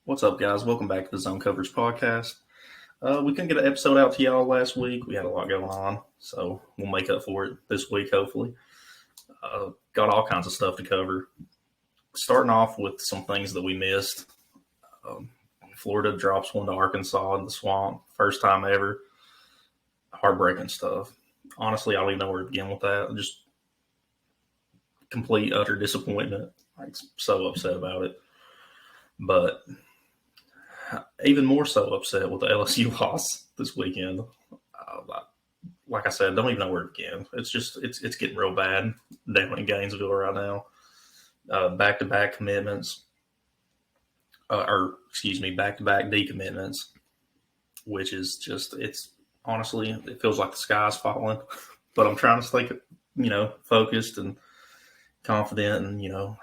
What's up, guys? Welcome back to the Zone Coverage Podcast. We couldn't get an episode out to y'all last week. We had a lot going on, so we'll make up for it this week, hopefully. Got all kinds of stuff to cover. Starting off with some things that we missed. Florida drops one to Arkansas in the Swamp. First time ever. Heartbreaking stuff. Honestly, I don't even know where to begin with that. Just complete, utter disappointment. I'm so upset about it. But even more so upset with the LSU loss this weekend. Like I said, don't even know where to begin. It's getting real bad down in Gainesville right now. Back-to-back commitments, back-to-back decommitments, which is just, honestly, it feels like the sky's falling. But I'm trying to stay, focused and confident and,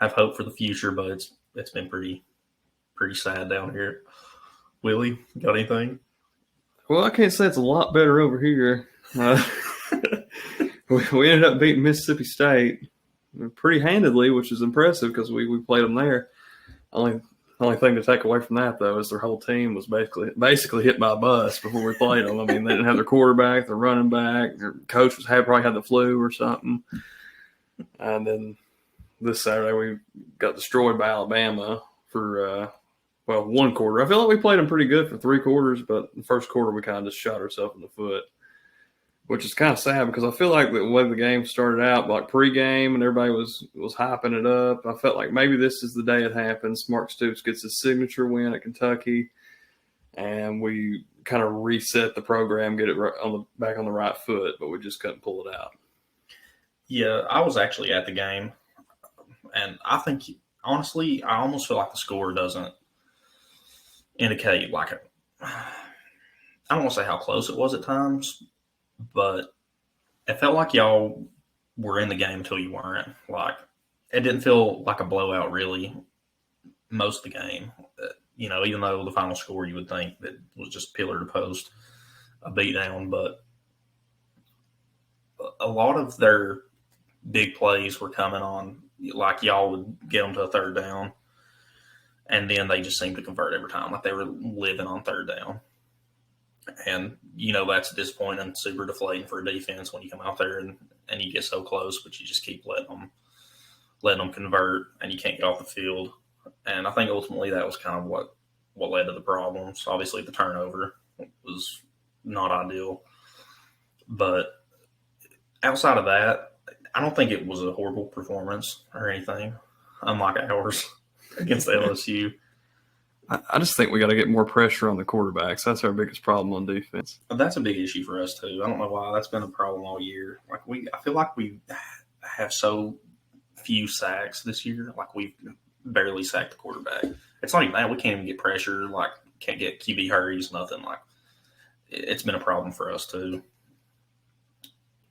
have hope for the future. But it's been pretty sad down here. Willie, got anything? Well, I can't say it's a lot better over here. We ended up beating Mississippi State pretty handedly, which is impressive because we played them there. Only thing to take away from that, though, is their whole team was basically hit by a bus before we played them. I mean, they didn't have their quarterback, their running back, their coach probably had the flu or something. And then this Saturday we got destroyed by Alabama for one quarter. I feel like we played them pretty good for three quarters, but the first quarter we kind of just shot ourselves in the foot, which is kind of sad because I feel like the way the game started out, like pregame, and everybody was hyping it up. I felt like maybe this is the day it happens. Mark Stoops gets his signature win at Kentucky, and we kind of reset the program, get it back on the right foot, but we just couldn't pull it out. Yeah, I was actually at the game, and I think, honestly, I almost feel like the score doesn't indicate I don't want to say how close it was at times, but it felt like y'all were in the game until you weren't. Like, it didn't feel like a blowout really most of the game. Even though the final score you would think that was just pillar to post, a beatdown, but a lot of their big plays were coming on, like y'all would get them to a third down, and then they just seemed to convert every time, like they were living on third down. And, that's disappointing, super deflating for a defense when you come out there and you get so close, but you just keep letting them convert, and you can't get off the field. And I think ultimately that was kind of what led to the problems. Obviously, the turnover was not ideal. But outside of that, I don't think it was a horrible performance or anything, unlike ours against LSU. I just think we got to get more pressure on the quarterbacks. That's our biggest problem on defense. That's a big issue for us too. I don't know why. That's been a problem all year. I feel like we have so few sacks this year. Like, we've barely sacked the quarterback. It's not even that. We can't even get pressure. Like, can't get QB hurries, nothing. Like, it's been a problem for us too.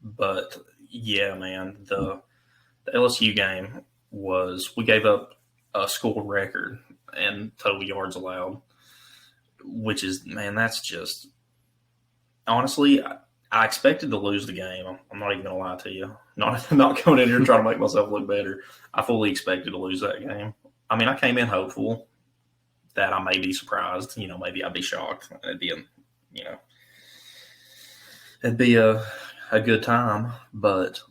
But yeah, man, the LSU game we gave up a school record and total yards allowed, which is, man, that's just, honestly, I expected to lose the game. I'm not even going to lie to you. Not going in here trying to make myself look better. I fully expected to lose that game. I mean, I came in hopeful that I may be surprised. Maybe I'd be shocked. It'd be a good time, but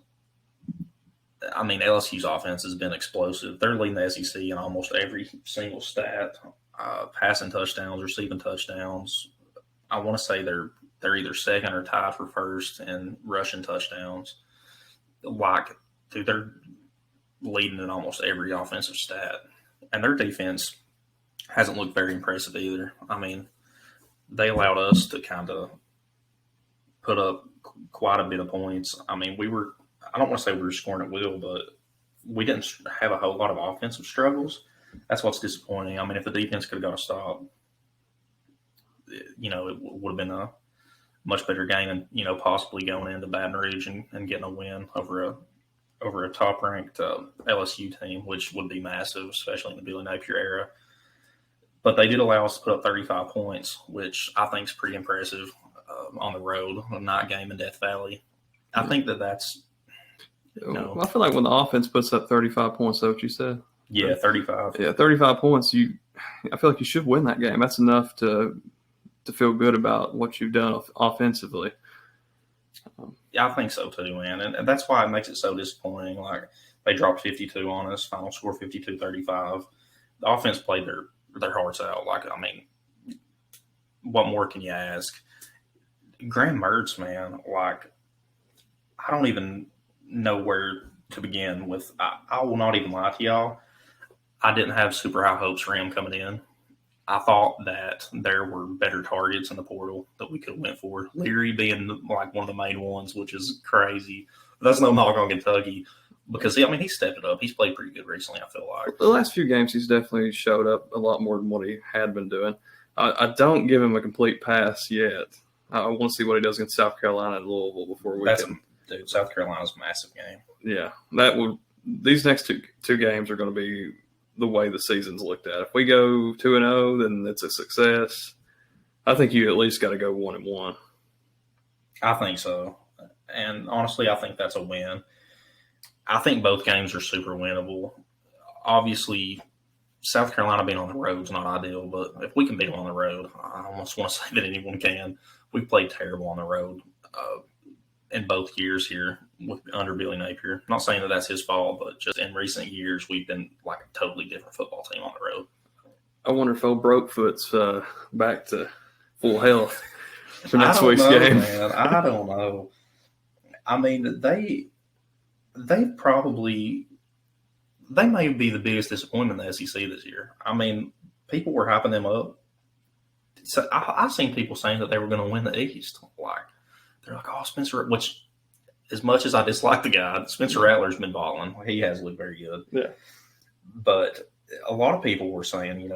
I mean, LSU's offense has been explosive. They're leading the SEC in almost every single stat, passing touchdowns, receiving touchdowns. I want to say they're either second or tied for first in rushing touchdowns. They're leading in almost every offensive stat. And their defense hasn't looked very impressive either. I mean, they allowed us to kind of put up quite a bit of points. I mean, I don't want to say we were scoring at will, but we didn't have a whole lot of offensive struggles. That's what's disappointing. I mean, if the defense could have got a stop, it would have been a much better game and, possibly going into Baton Rouge and getting a win over a top-ranked LSU team, which would be massive, especially in the Billy Napier era. But they did allow us to put up 35 points, which I think is pretty impressive on the road, a night game in Death Valley. I think that's I feel like when the offense puts up 35 points, that's what you said? Yeah, 35. Yeah, 35 points, you I feel like you should win that game. That's enough to feel good about what you've done offensively. Yeah, I think so too, man. And that's why it makes it so disappointing. Like, they dropped 52 on us, final score 52-35. The offense played their hearts out. Like, I mean, what more can you ask? Graham Mertz, man, like, I don't even know where to begin with. I will not even lie to y'all. I didn't have super high hopes for him coming in. I thought that there were better targets in the portal that we could have went for. Leary being like one of the main ones, which is crazy. But that's no knock on Kentucky because he stepped it up. He's played pretty good recently, I feel like. The last few games, he's definitely showed up a lot more than what he had been doing. I don't give him a complete pass yet. I want to see what he does against South Carolina and Louisville before we can. Dude, South Carolina's a massive game. Yeah, these next two games are going to be the way the season's looked at. If we go 2-0, then it's a success. I think you at least got to go 1-1. I think so. And honestly, I think that's a win. I think both games are super winnable. Obviously, South Carolina being on the road is not ideal, but if we can beat them on the road, I almost want to say that anyone can. We played terrible on the road in both years here under Billy Napier. Not saying that that's his fault, but just in recent years, we've been like a totally different football team on the road. I wonder if old Brokefoot's back to full health for next week's game. Man. I don't know. I mean, they may be the biggest disappointment in the SEC this year. I mean, people were hyping them up. So I've seen people saying that they were going to win the East. Like, they're like, oh, Spencer, which as much as I dislike the guy, Spencer Rattler's been balling. He has looked very good. Yeah. But a lot of people were saying,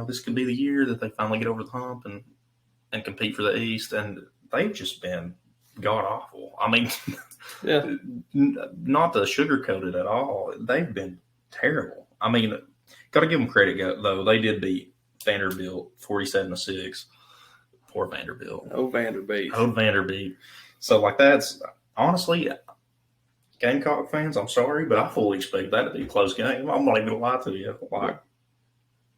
this could be the year that they finally get over the hump and compete for the East. And they've just been god awful. I mean, yeah, not to sugarcoat it at all. They've been terrible. I mean, got to give them credit though. They did beat Vanderbilt 47-6. Poor Vanderbilt. Oh, Vanderbilt. So, like, that's honestly, Gamecock fans, I'm sorry, but I fully expect that to be a close game. I'm not even going to lie to you. Like,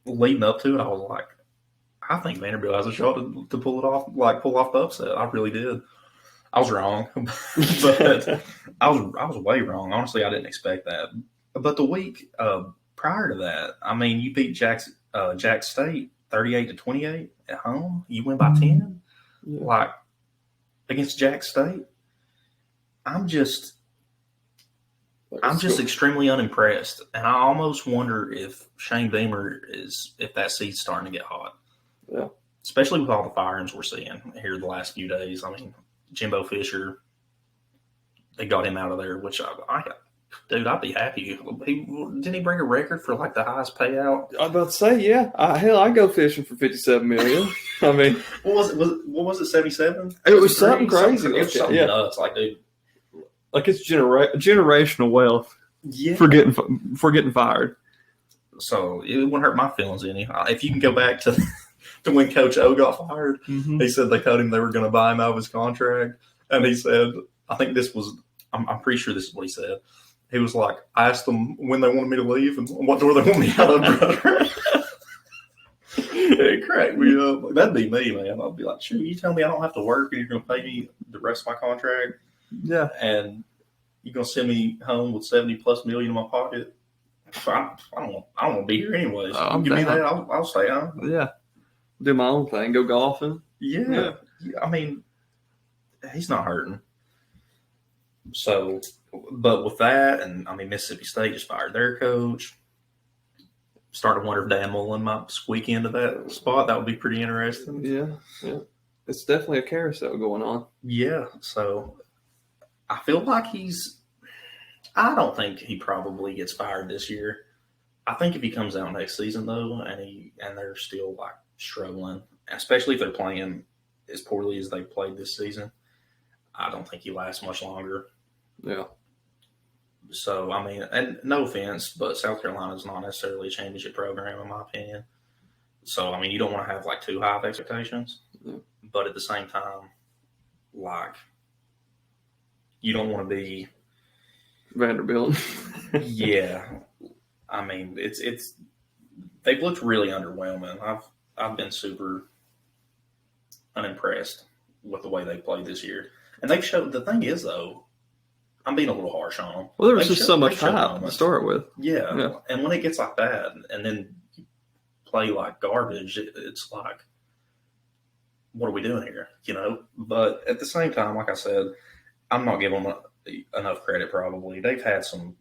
leading up to it, I was like, I think Vanderbilt has a shot to pull it off, like, pull off the upset. I really did. I was wrong, but I was way wrong. Honestly, I didn't expect that. But the week prior to that, I mean, you beat Jack State 38-28 at home. You win by 10, like against Jack State. I'm just extremely unimpressed, and I almost wonder if Shane Beamer if that seat's starting to get hot. Yeah, especially with all the firings we're seeing here the last few days. I mean, Jimbo Fisher, they got him out of there, which dude, I'd be happy. Didn't he bring a record for like the highest payout? I was about to say, yeah. I go fishing for $57 million. I mean, what was it? 77? It was something crazy. It was something nuts. Like, dude, like it's generational wealth. Yeah, for getting fired. So it wouldn't hurt my feelings any. If you can go back to when Coach O got fired, He said they told him they were going to buy him out of his contract, and he said, I think this was. I'm pretty sure this is what he said. He was like, I asked them when they wanted me to leave and what door they want me out of, brother. It cracked me up. That'd be me, man. I'd be like, shoot, you tell me I don't have to work and you're going to pay me the rest of my contract? Yeah. And you're going to send me home with $70+ million in my pocket? I don't want to be here anyways. Give me that. I'll stay home. Yeah. Do my own thing. Go golfing. Yeah. I mean, he's not hurting. So, but with that, and I mean, Mississippi State just fired their coach. Starting to wonder if Dan Mullen might squeak into that spot. That would be pretty interesting. Yeah. It's definitely a carousel going on. Yeah. So, I feel like I don't think he probably gets fired this year. I think if he comes out next season though, and they're still like struggling, especially if they're playing as poorly as they played this season, I don't think he lasts much longer. Yeah. So, I mean, and no offense, but South Carolina is not necessarily a championship program, in my opinion. So, I mean, you don't want to have, like, too high of expectations. Yeah. But at the same time, like, you don't want to be Vanderbilt. Yeah. I mean, they've looked really underwhelming. I've been super unimpressed with the way they played this year. And they've showed, the thing is, though, I'm being a little harsh on them. Well, there was just so much hype to start with. Yeah. And when it gets like that, and then you play like garbage, it's like, what are we doing here? But at the same time, like I said, I'm not giving them enough credit. Probably they've had some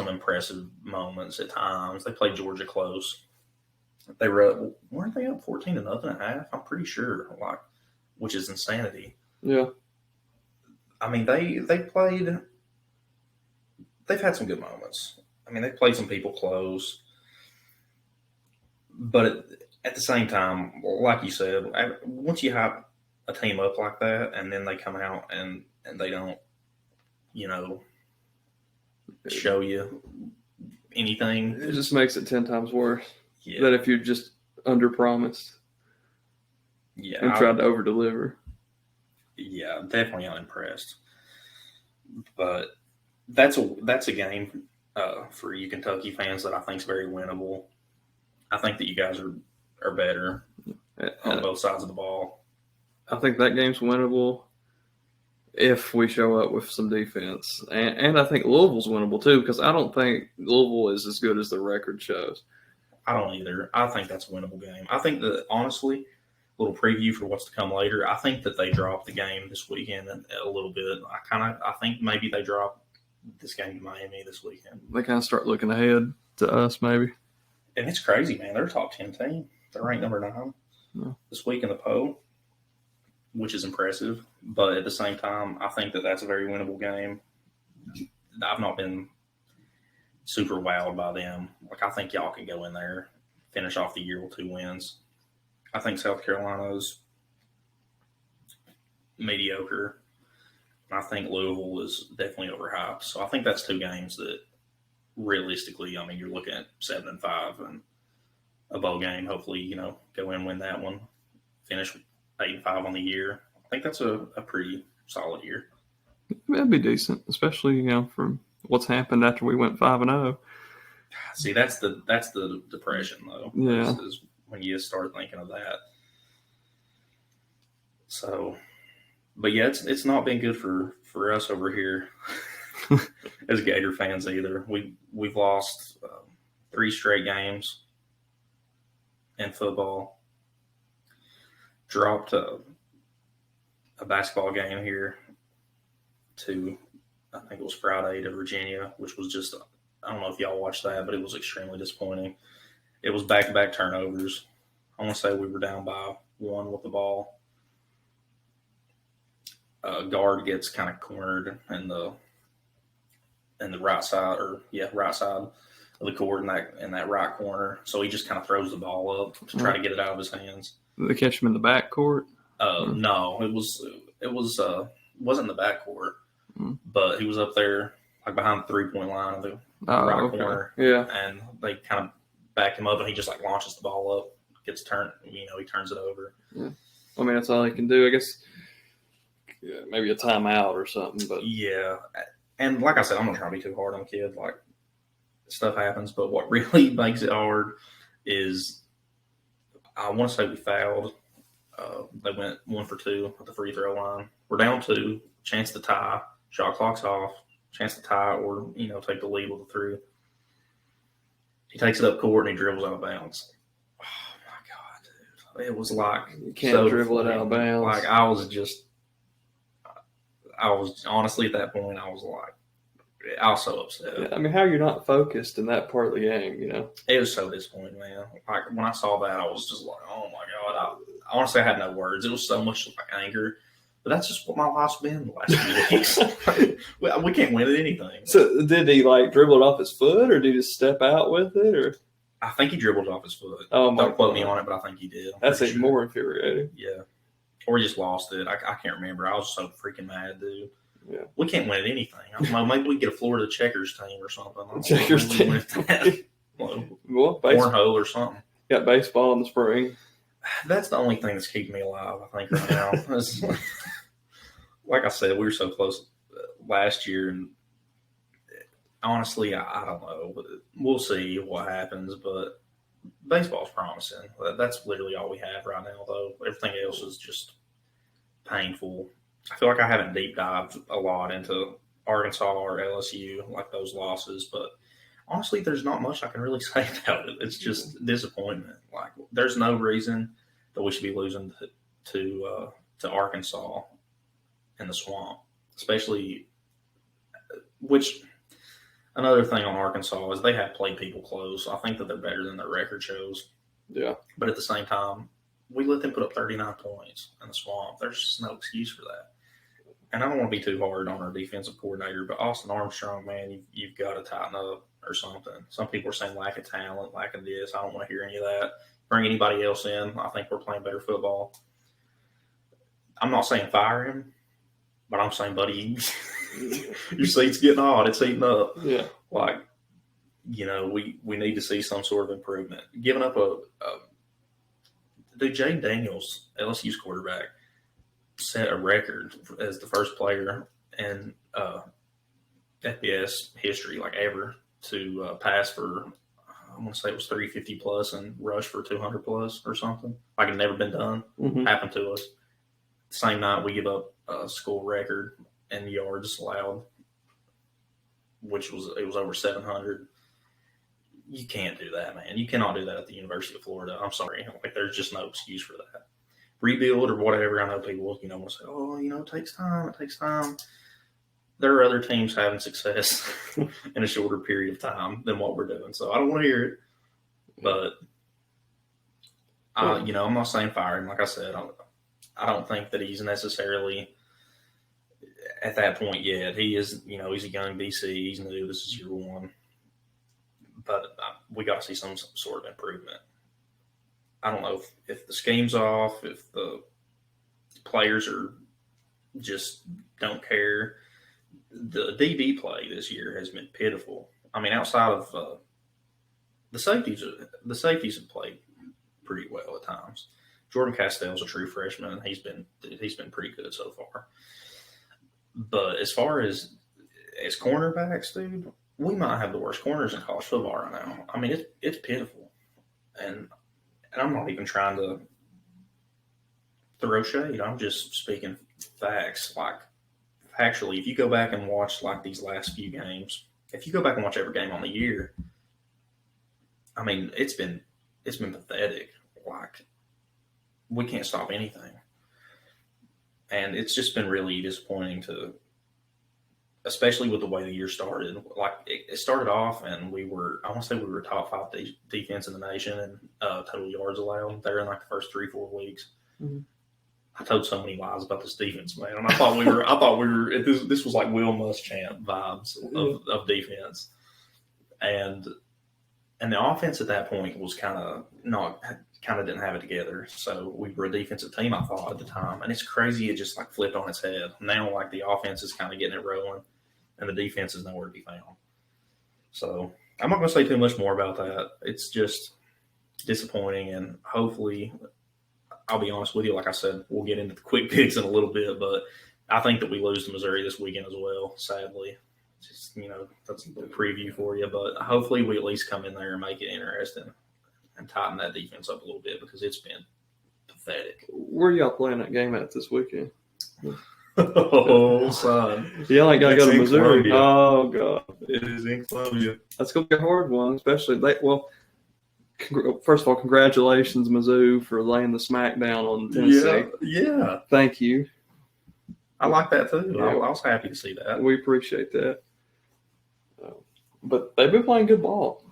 impressive moments at times. They played Georgia close. They weren't they up 14-0 at half? I'm pretty sure, which is insanity. Yeah. I mean, they've had some good moments. I mean, they played some people close, but at the same time, like you said, once you have a team up like that, and then they come out and they don't, show you anything, it just makes it 10 times worse. Yeah. Than if you just under-promised. Yeah. And tried to over-deliver. Yeah, definitely unimpressed. But that's a game for you Kentucky fans that I think is very winnable. I think that you guys are better on both sides of the ball. I think that game's winnable if we show up with some defense. And I think Louisville's winnable too, because I don't think Louisville is as good as the record shows. I don't either. I think that's a winnable game. I think that, honestly, a little preview for what's to come later, I think that they drop the game this weekend a little bit. I think maybe they drop this game to Miami this weekend. They kind of start looking ahead to us, maybe. And it's crazy, man. They're a top 10 team. They're ranked number 9 this week in the poll, which is impressive. But at the same time, I think that that's a very winnable game. I've not been super wowed by them. I think y'all can go in there, finish off the year with 2 wins. I think South Carolina's mediocre. I think Louisville is definitely overhyped. So I think that's 2 games that realistically, I mean, you're looking at 7-5 and a bowl game. Hopefully, go in, win that one, finish 8-5 on the year. I think that's a pretty solid year. That'd be decent, especially from what's happened after we went 5-0. See, that's the depression though. Yeah, is when you start thinking of that. So, but yeah, it's not been good for us over here as Gator fans either. We've lost 3 straight games in football. Dropped a basketball game here to, I think it was Friday, to Virginia, which was just, I don't know if y'all watched that, but it was extremely disappointing. It was back-to-back turnovers. I want to say we were down by 1 with the ball. Guard gets kind of cornered in the right side, right side of the court in that right corner. So he just kind of throws the ball up to try to get it out of his hands. Did they catch him in the back court? No, it wasn't the back court, but he was up there behind the 3-point line of the right corner. Yeah, and they kind of back him up, and he just launches the ball up, gets turned. He turns it over. Yeah, I mean that's all he can do. I guess maybe a timeout or something. But yeah, and like I said, I'm not trying to be too hard on the kid. Stuff happens, but what really makes it hard is I want to say we fouled. They went 1 for 2 at the free throw line. We're down 2, chance to tie. Shot clock's off. Chance to tie or take the lead with a 3. He takes it up court and he dribbles out of bounds. Oh my god, dude! It was you can't dribble it out of bounds. I was honestly at that point. I was so upset. Yeah, I mean, how you're not focused in that part of the game, It was so disappointing, man. When I saw that, I was just like, oh my god. Honestly, I had no words. It was so much anger. But that's just what my life's been the last few weeks. We can't win at anything. So did he dribble it off his foot, or did he just step out with it, or? I think he dribbled it off his foot. Oh my! Don't quote me on it, but I think he did. That's even more infuriating. Yeah, or he just lost it. I can't remember. I was so freaking mad, dude. Yeah, we can't win at anything. I don't know. Maybe we get a Florida Checkers team or something. Checkers team. Well, cornhole or something. Got baseball in the spring. That's the only thing that's keeping me alive, I think, right now. Like I said, we were so close last year, and honestly, I don't know. But we'll see what happens. But Baseball's promising. That's literally all we have right now, though. Everything else is just painful. I feel like I haven't deep dived a lot into Arkansas or LSU, like those losses, but honestly, there's not much I can really say about it. It's just disappointment. Like, there's no reason that we should be losing to Arkansas in the swamp, especially. Which another thing on Arkansas is they have played people close. I think that they're better than their record shows. Yeah. But at the same time, we let them put up 39 points in the swamp. There's just no excuse for that. And I don't want to be too hard on our defensive coordinator, but Austin Armstrong, man, you've got to tighten up or something. Some people are saying lack of talent, lack of this. I don't want to hear any of that. Bring anybody else in. I think we're playing better football. I'm not saying fire him, but I'm saying, buddy, your seat's getting hot. It's heating up. Yeah. Like, we need to see some sort of improvement. Giving up dude, Jay Daniels, LSU's quarterback, set a record as the first player in FBS history, like ever, to pass for, I want to say it was 350 plus and rush for 200 plus or something. Like it never been done. Mm-hmm. Happened to us. Same night we give up a school record in yards allowed, which was over 700. You can't do that, man. You cannot do that at the University of Florida. I'm sorry. Like, there's just no excuse for that. Rebuild or whatever. I know people, want to say, oh, it takes time. It takes time. There are other teams having success in a shorter period of time than what we're doing. So I don't want to hear it. But, I'm not saying fire him. Like I said, I don't think that he's necessarily at that point yet. He is, he's a young DC. He's new. This is year one. But we got to see some sort of improvement. I don't know if the scheme's off, if the players are just don't care. The DB play this year has been pitiful. I mean, outside of the safeties have played pretty well at times. Jordan Castell's a true freshman, and he's been pretty good so far. But as far as cornerbacks, dude, we might have the worst corners in college football right now. I mean, it's pitiful, and I'm not even trying to throw shade. I'm just speaking facts. Like, actually, if you go back and watch like these last few games, if you go back and watch every game on the year, I mean, it's been pathetic. Like, we can't stop anything, and it's just been really disappointing especially with the way the year started. Like, it started off, and I want to say we were top 5 defense in the nation in total yards allowed there in like the first 3-4 weeks. Mm-hmm. I told so many lies about this defense, man. And I thought we were. This was like Will Muschamp vibes of defense, and the offense at that point was kind of didn't have it together. So we were a defensive team, I thought, at the time. And it's crazy. It just like flipped on its head. Now, like, the offense is kind of getting it rolling, and the defense is nowhere to be found. So I'm not going to say too much more about that. It's just disappointing, and hopefully, I'll be honest with you, like I said, we'll get into the quick picks in a little bit, but I think that we lose to Missouri this weekend as well, sadly. Just, that's a little preview for you, but hopefully we at least come in there and make it interesting and tighten that defense up a little bit, because it's been pathetic. Where y'all playing that game at this weekend? Oh, son. Y'all ain't got to go to Missouri. Columbia. Oh, God. It is in Columbia. That's going to be a hard one, especially first of all, congratulations, Mizzou, for laying the smack down on Tennessee. Yeah. Thank you. I like that, too. Yeah. I was happy to see that. We appreciate that. But they've been playing good ball.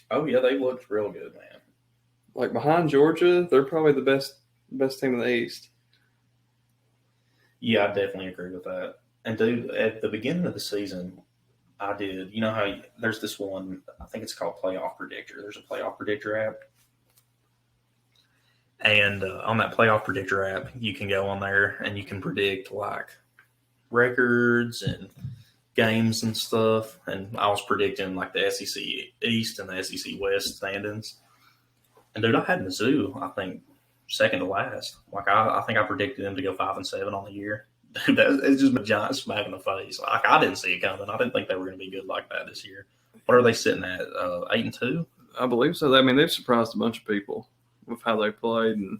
Oh, yeah, they looked real good, man. Like, behind Georgia, they're probably the best team in the East. Yeah, I definitely agree with that. And, dude, at the beginning of the season, I did. You know how there's this one, I think it's called Playoff Predictor. There's a Playoff Predictor app. And on that Playoff Predictor app, you can go on there and you can predict, like, records and games and stuff. And I was predicting, like, the SEC East and the SEC West standings. And, dude, I had Mizzou, I think, second to last. Like, I think I predicted them to go 5-7 on the year. Dude, it's just a giant smack in the face. Like, I didn't see it coming. I didn't think they were going to be good like that this year. What are they sitting at? 8-2? I believe so. I mean, they've surprised a bunch of people with how they played and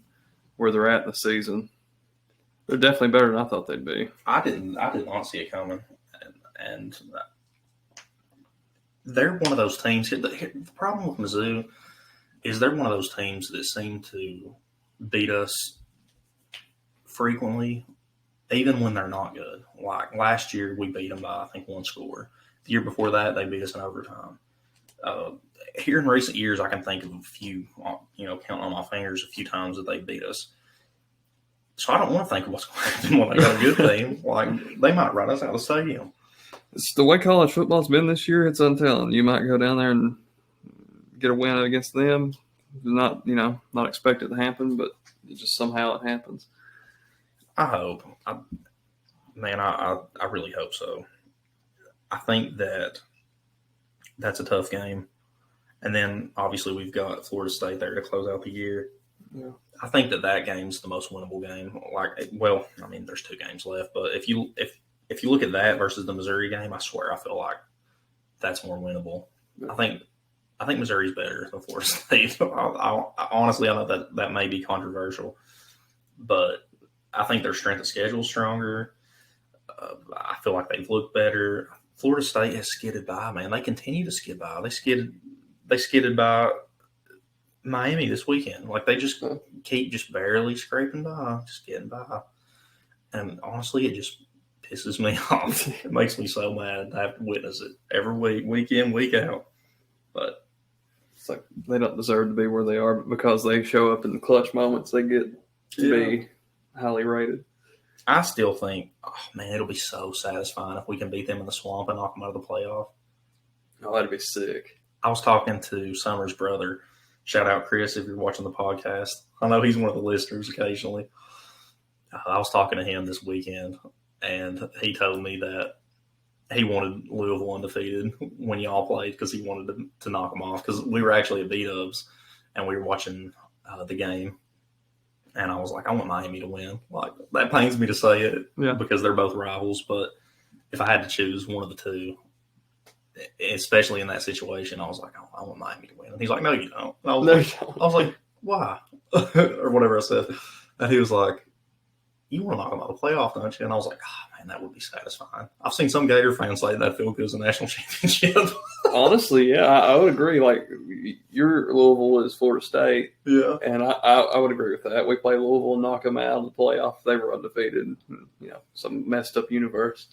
where they're at in the season. They're definitely better than I thought they'd be. I did not see it coming, and they're one of those teams. The problem with Mizzou is they're one of those teams that seem to beat us frequently, even when they're not good. Like last year, we beat them by I think 1 score. The year before that, they beat us in overtime. Here in recent years, I can think of a few, counting on my fingers, a few times that they beat us. So I don't want to think of what's going to happen when they got a good team. Like they might run us out of the stadium. It's the way college football's been this year. It's untelling. You might go down there and get a win against them. Not expect it to happen, but just somehow it happens. I hope. I really hope so. I think that's a tough game. And then, obviously, we've got Florida State there to close out the year. Yeah. I think that game's the most winnable game. There's 2 games left. But if you look at that versus the Missouri game, I swear I feel like that's more winnable. Yeah. I think Missouri's better than Florida State. Honestly, I know that may be controversial. But I think their strength of schedule is stronger. I feel like they've looked better. Florida State has skidded by, man. They continue to skid by. They skidded by Miami this weekend. Like they just keep just barely scraping by, just getting by. And honestly, it just pisses me off. It makes me so mad to have to witness it every week, week in, week out. But it's like they don't deserve to be where they are, but because they show up in the clutch moments, they get to be highly rated. I still think, it'll be so satisfying if we can beat them in the swamp and knock them out of the playoff. Oh, that'd be sick. I was talking to Summer's brother. Shout out, Chris, if you're watching the podcast. I know he's one of the listeners occasionally. I was talking to him this weekend, and he told me that he wanted Louisville undefeated when y'all played because he wanted to knock them off because we were actually at B-Dubs, and we were watching the game. And I was like, I want Miami to win. Like that pains me to say it because they're both rivals. But if I had to choose one of the two, especially in that situation, I was like, I want Miami to win. And he's like, no, you don't. I was like, why? Or whatever I said. And he was like, you want to knock them out of the playoff, don't you? And I was like, man, that would be satisfying. I've seen some Gator fans say that feel good as a national championship. Honestly, yeah, I would agree. Like, your Louisville is Florida State. Yeah. And I would agree with that. We play Louisville and knock them out of the playoff if they were undefeated. Some messed up universe.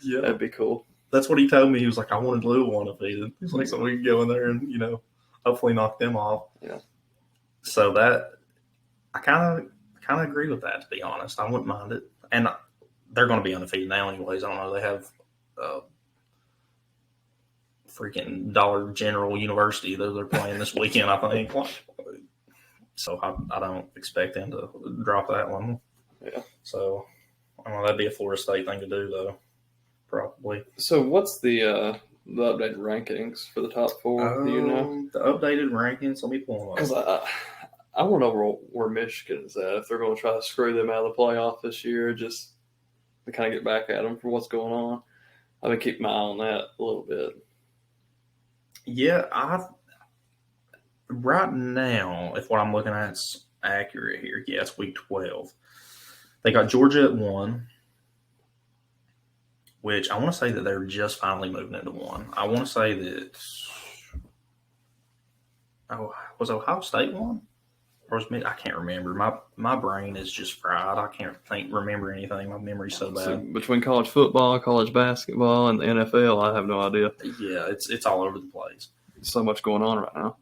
Yeah. That'd be cool. That's what he told me. He was like, I wanted Louisville undefeated. He's like, so we can go in there and, hopefully knock them off. Yeah. So that, I kind of agree with that, to be honest. I wouldn't mind it. And they're going to be undefeated now anyways. I don't know. They have freaking Dollar General University that they're playing this weekend, I think. So I don't expect them to drop that one. Yeah. So, I don't know. That'd be a Florida State thing to do, though, probably. So what's the updated rankings for the top 4? Do you know? The updated rankings? Let me pull them up. Because I want to know where Michigan is at. If they're going to try to screw them out of the playoff this year, just to kind of get back at them for what's going on. I've been keeping my eye on that a little bit. Yeah, right now, if what I'm looking at is accurate here, it's week 12. They got Georgia at 1, which I want to say that they're just finally moving into 1. I want to say that was Ohio State 1? Or was I can't remember. My brain is just fried. I can't remember anything. My memory's so bad. So between college football, college basketball, and the NFL, I have no idea. Yeah, it's all over the place. So much going on right now.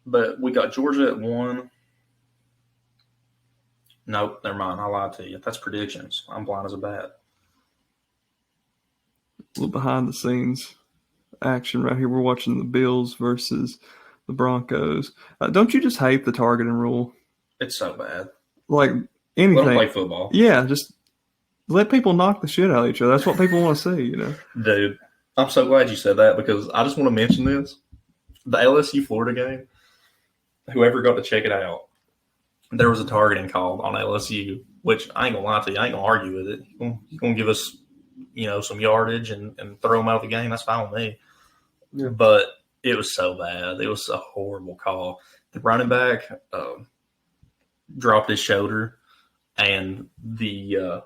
But we got Georgia at 1. Nope, never mind. I lied to you. That's predictions. I'm blind as a bat. A little behind the scenes action right here. We're watching the Bills versus the Broncos. Don't you just hate the targeting rule? It's so bad. Like anything. Let them play football. Yeah, just let people knock the shit out of each other. That's what people want to see, Dude, I'm so glad you said that because I just want to mention this. The LSU-Florida game, whoever got to check it out, there was a targeting call on LSU, which I ain't going to lie to you. I ain't going to argue with it. You're going to give us, some yardage and throw them out of the game. That's fine with me. Yeah. But It was so bad. It was a horrible call. The running back dropped his shoulder, and the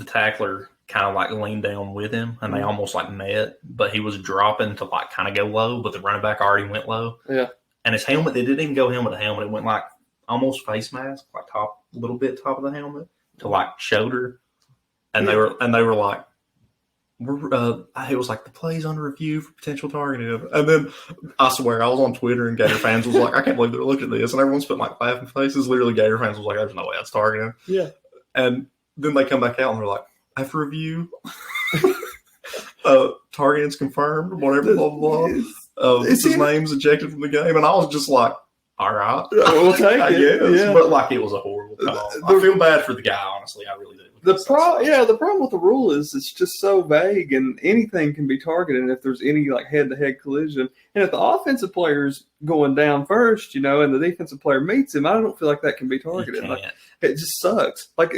tackler kind of like leaned down with him, and they almost like met. But he was dropping to like kind of go low, but the running back already went low. Yeah. And his helmet, they didn't even go helmet to helmet. It went like almost face mask, like a little bit top of the helmet to like shoulder. And they were like, it was like the play's under review for potential targeting. And then I swear I was on Twitter and Gator fans was like, I can't believe they're looking at this. And everyone's putting like laughing faces. Literally, Gator fans was like, there's no way that's targeting. Yeah. And then they come back out and they're like, after review, targeting's confirmed, whatever, blah, blah, blah. His name's ejected from the game. And I was just like, all right. We'll take it. Yeah. But like, it was a horrible call. I feel bad for the guy, honestly. I really do. The problem with the rule is it's just so vague, and anything can be targeted if there's any like head-to-head collision. And if the offensive player's going down first, and the defensive player meets him, I don't feel like that can be targeted. Like, it just sucks. Like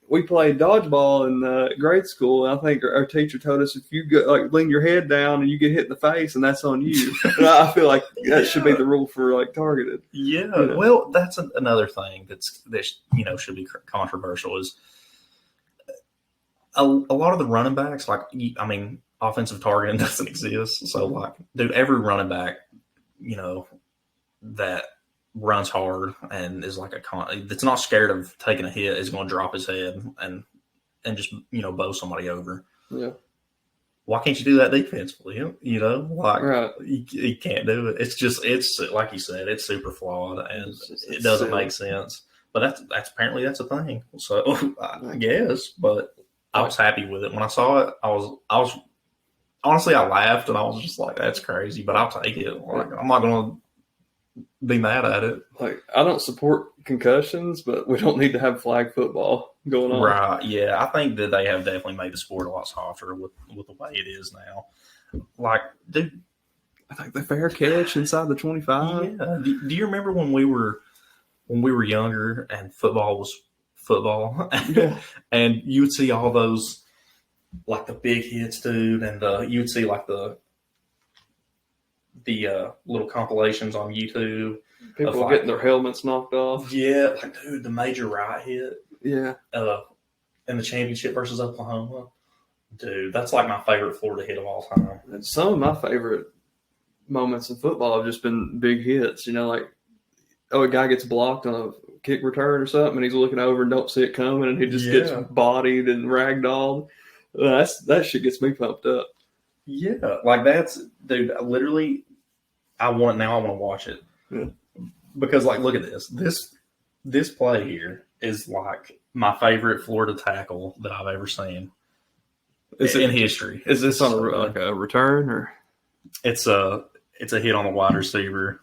we played dodgeball in grade school, and I think our teacher told us if you go, like lean your head down and you get hit in the face, and that's on you. And I feel like that should be the rule for like targeted. Yeah. Well, that's another thing that should be controversial is. A lot of the running backs, offensive targeting doesn't exist. So, like, dude, every running back, that runs hard and is like that's not scared of taking a hit is going to drop his head and just, bow somebody over. Yeah. Why can't you do that defensively? Right. You can't do it. It's like you said, it's super flawed and it doesn't make sense. But that's apparently that's a thing. So, I guess, but. I was happy with it. When I saw it, I was honestly, I laughed and I was just like, that's crazy, but I'll take it. Like, I'm not going to be mad at it. Like, I don't support concussions, but we don't need to have flag football going on. Right. Yeah. I think that they have definitely made the sport a lot softer with the way it is now. Like, dude. I think the fair catch inside the 25. Yeah. Do you remember when we were younger and football was football and you would see all those like the big hits, dude, and you would see like the little compilations on YouTube. People getting their helmets knocked off. Yeah, like dude, the major right hit. Yeah. In the championship versus Oklahoma. Dude, that's like my favorite Florida hit of all time. And some of my favorite moments in football have just been big hits, like a guy gets blocked on a kick return or something, and he's looking over and don't see it coming, and he just gets bodied and ragdolled. That shit gets me pumped up. Yeah, like that's, dude. Literally, I want to watch it because, like, look at this. This play here is like my favorite Florida tackle that I've ever seen in history. Is this on a return or? It's a hit on the wide receiver.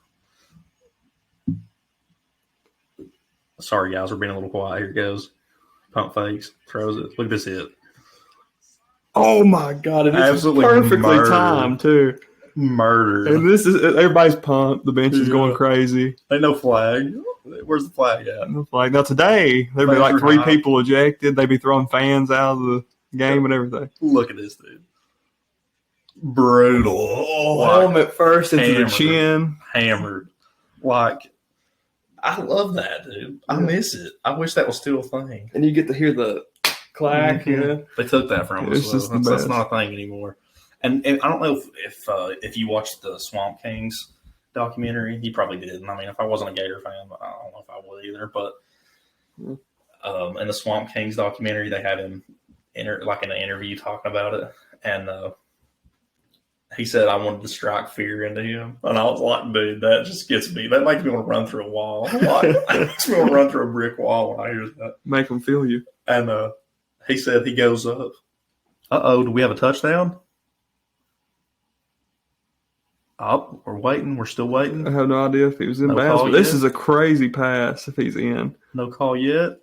Sorry, guys, we're being a little quiet. Here it goes. Pump fakes, throws it. Look at this hit. Oh, my God. It is absolutely perfectly timed, too. Murdered. And this is everybody's pumped. The bench is going crazy. Ain't no flag. Where's the flag at? No flag. Now, today, there'd be like 3 people ejected. They'd be throwing fans out of the game and everything. Look at this, dude. Brutal. Oh, helmet first into the chin. Hammered. Like, I love that, dude. I miss it. I wish that was still a thing. And you get to hear the clack, They took that from us. That's not a thing anymore. And I don't know if you watched the Swamp Kings documentary. You probably didn't. I mean, if I wasn't a Gator fan, I don't know if I would either. But in the Swamp Kings documentary, they had him in an interview talking about it. And he said, I wanted to strike fear into him. And I was like, dude, that just gets me. That makes me want to run through a wall. It makes me want to run through a brick wall when I hear that. Make them feel you. And he said he goes up. Uh-oh, do we have a touchdown? Oh, we're waiting. We're still waiting. I have no idea if he was in bounds, but this is a crazy pass if he's in. No call yet.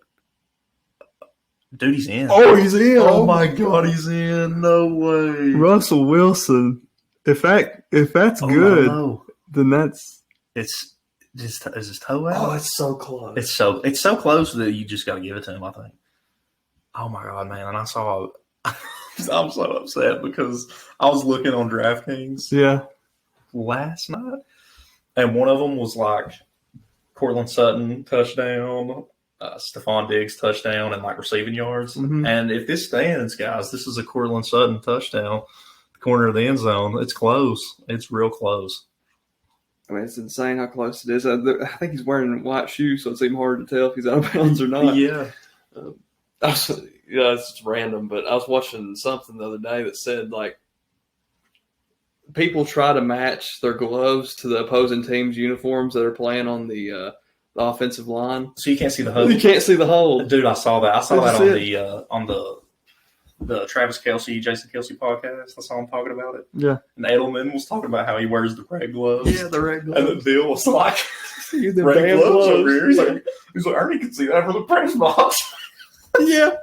Dude, he's in. Oh, he's in. Oh, my God, he's in. No way. Russell Wilson. If that's good, then that's is his toe out? Oh, it's so close. It's so close that you just got to give it to him, I think. Oh my God, man! And I saw, I'm so upset because I was looking on DraftKings. Yeah. last night, and one of them was like Cortland Sutton touchdown, Stephon Diggs touchdown, and like receiving yards. Mhm. And if this stands, guys, this is a Cortland Sutton touchdown, the corner of the end zone. It's close. It's real close. I mean, it's insane how close it is. I think he's wearing white shoes, so it's even hard to tell if he's out of bounds or not. Yeah. It's random, but I was watching something the other day that said, like, people try to match their gloves to the opposing team's uniforms that are playing on the offensive line. So you can't see the hole. You can't see the hole. Dude, I saw that. I saw That's that on the Travis Kelce, Jason Kelce podcast. I saw him talking about it. Yeah. And Edelman was talking about how he wears the red gloves. Yeah, the red And gloves. then Bill was like, See the red damn gloves over here. He's like, Ernie can see that from the press box. Yeah.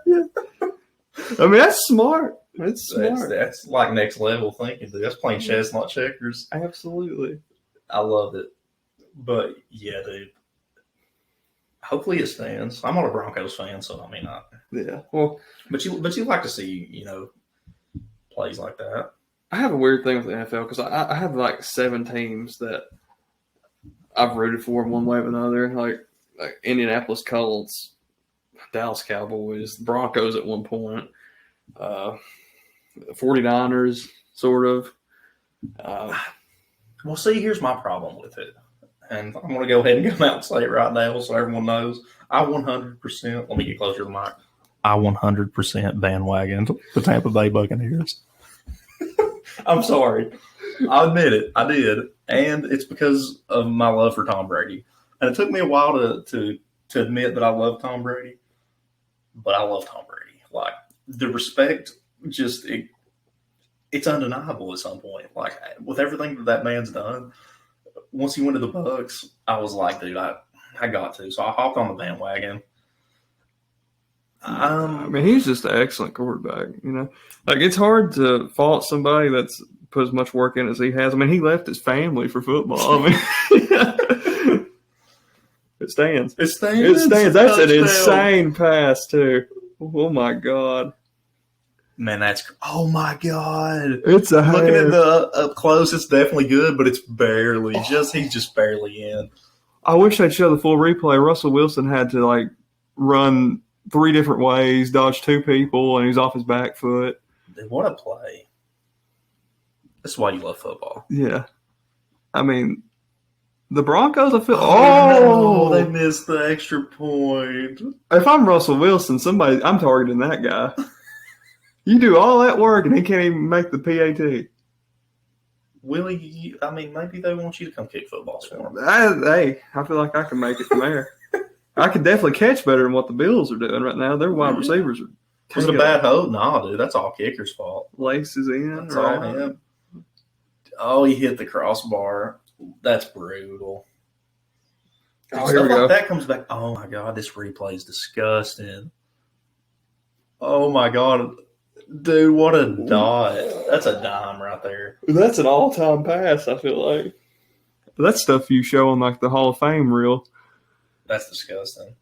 I mean, that's smart. It's smart. That's like next level thinking, dude. That's playing chess, not checkers. Absolutely. I loved it. But, yeah, dude. Hopefully it stands. I'm not a Broncos fan, so I mean, Yeah. Well, but you like to see, plays like that. I have a weird thing with the NFL because I have like 7 teams that I've rooted for in one way or another, like Indianapolis Colts, Dallas Cowboys, the Broncos at one point, 49ers, sort of. Well, see, here's my problem with it. And I'm going to go ahead and come out and say it right now so everyone knows. I 100%, let me get closer to the mic. I 100% bandwagoned the Tampa Bay Buccaneers. I'm sorry. I admit it. I did. And it's because of my love for Tom Brady. And it took me a while to admit that I love Tom Brady. But I love Tom Brady. Like, the respect just, it's undeniable at some point. Like, with everything that man's done, once he went to the Bucs, I was like, dude, I got to. So I hopped on the bandwagon. I mean, he's just an excellent quarterback, Like, it's hard to fault somebody that's put as much work in as he has. I mean, he left his family for football. I mean, it stands. It stands. That's an insane pass, too. Oh, my God. Man, oh, my God. It's a Looking at the up close, it's definitely good, but it's barely. He's just barely in. I wish they'd show the full replay. Russell Wilson had to, like, run 3 different ways, dodge 2 people, and he was off his back foot. Dude, what a play. That's why you love football. Yeah. I mean, the Broncos, I feel... Oh, they missed the extra point. If I'm Russell Wilson, I'm targeting that guy. You do all that work, and he can't even make the PAT. Willie, maybe they want you to come kick footballs for them. I feel like I can make it from there. I can definitely catch better than what the Bills are doing right now. Their wide receivers are... Was it a bad hold? No, dude. That's all kicker's fault. Laces in. That's all him. Oh, he hit the crossbar. That's brutal. Oh, here we go. Like that comes back. Oh, my God. This replay is disgusting. Oh, my God. Dude, what a dot. That's a dime right there. That's an all-time pass, I feel like. That's stuff you show on, like, the Hall of Fame reel. That's disgusting.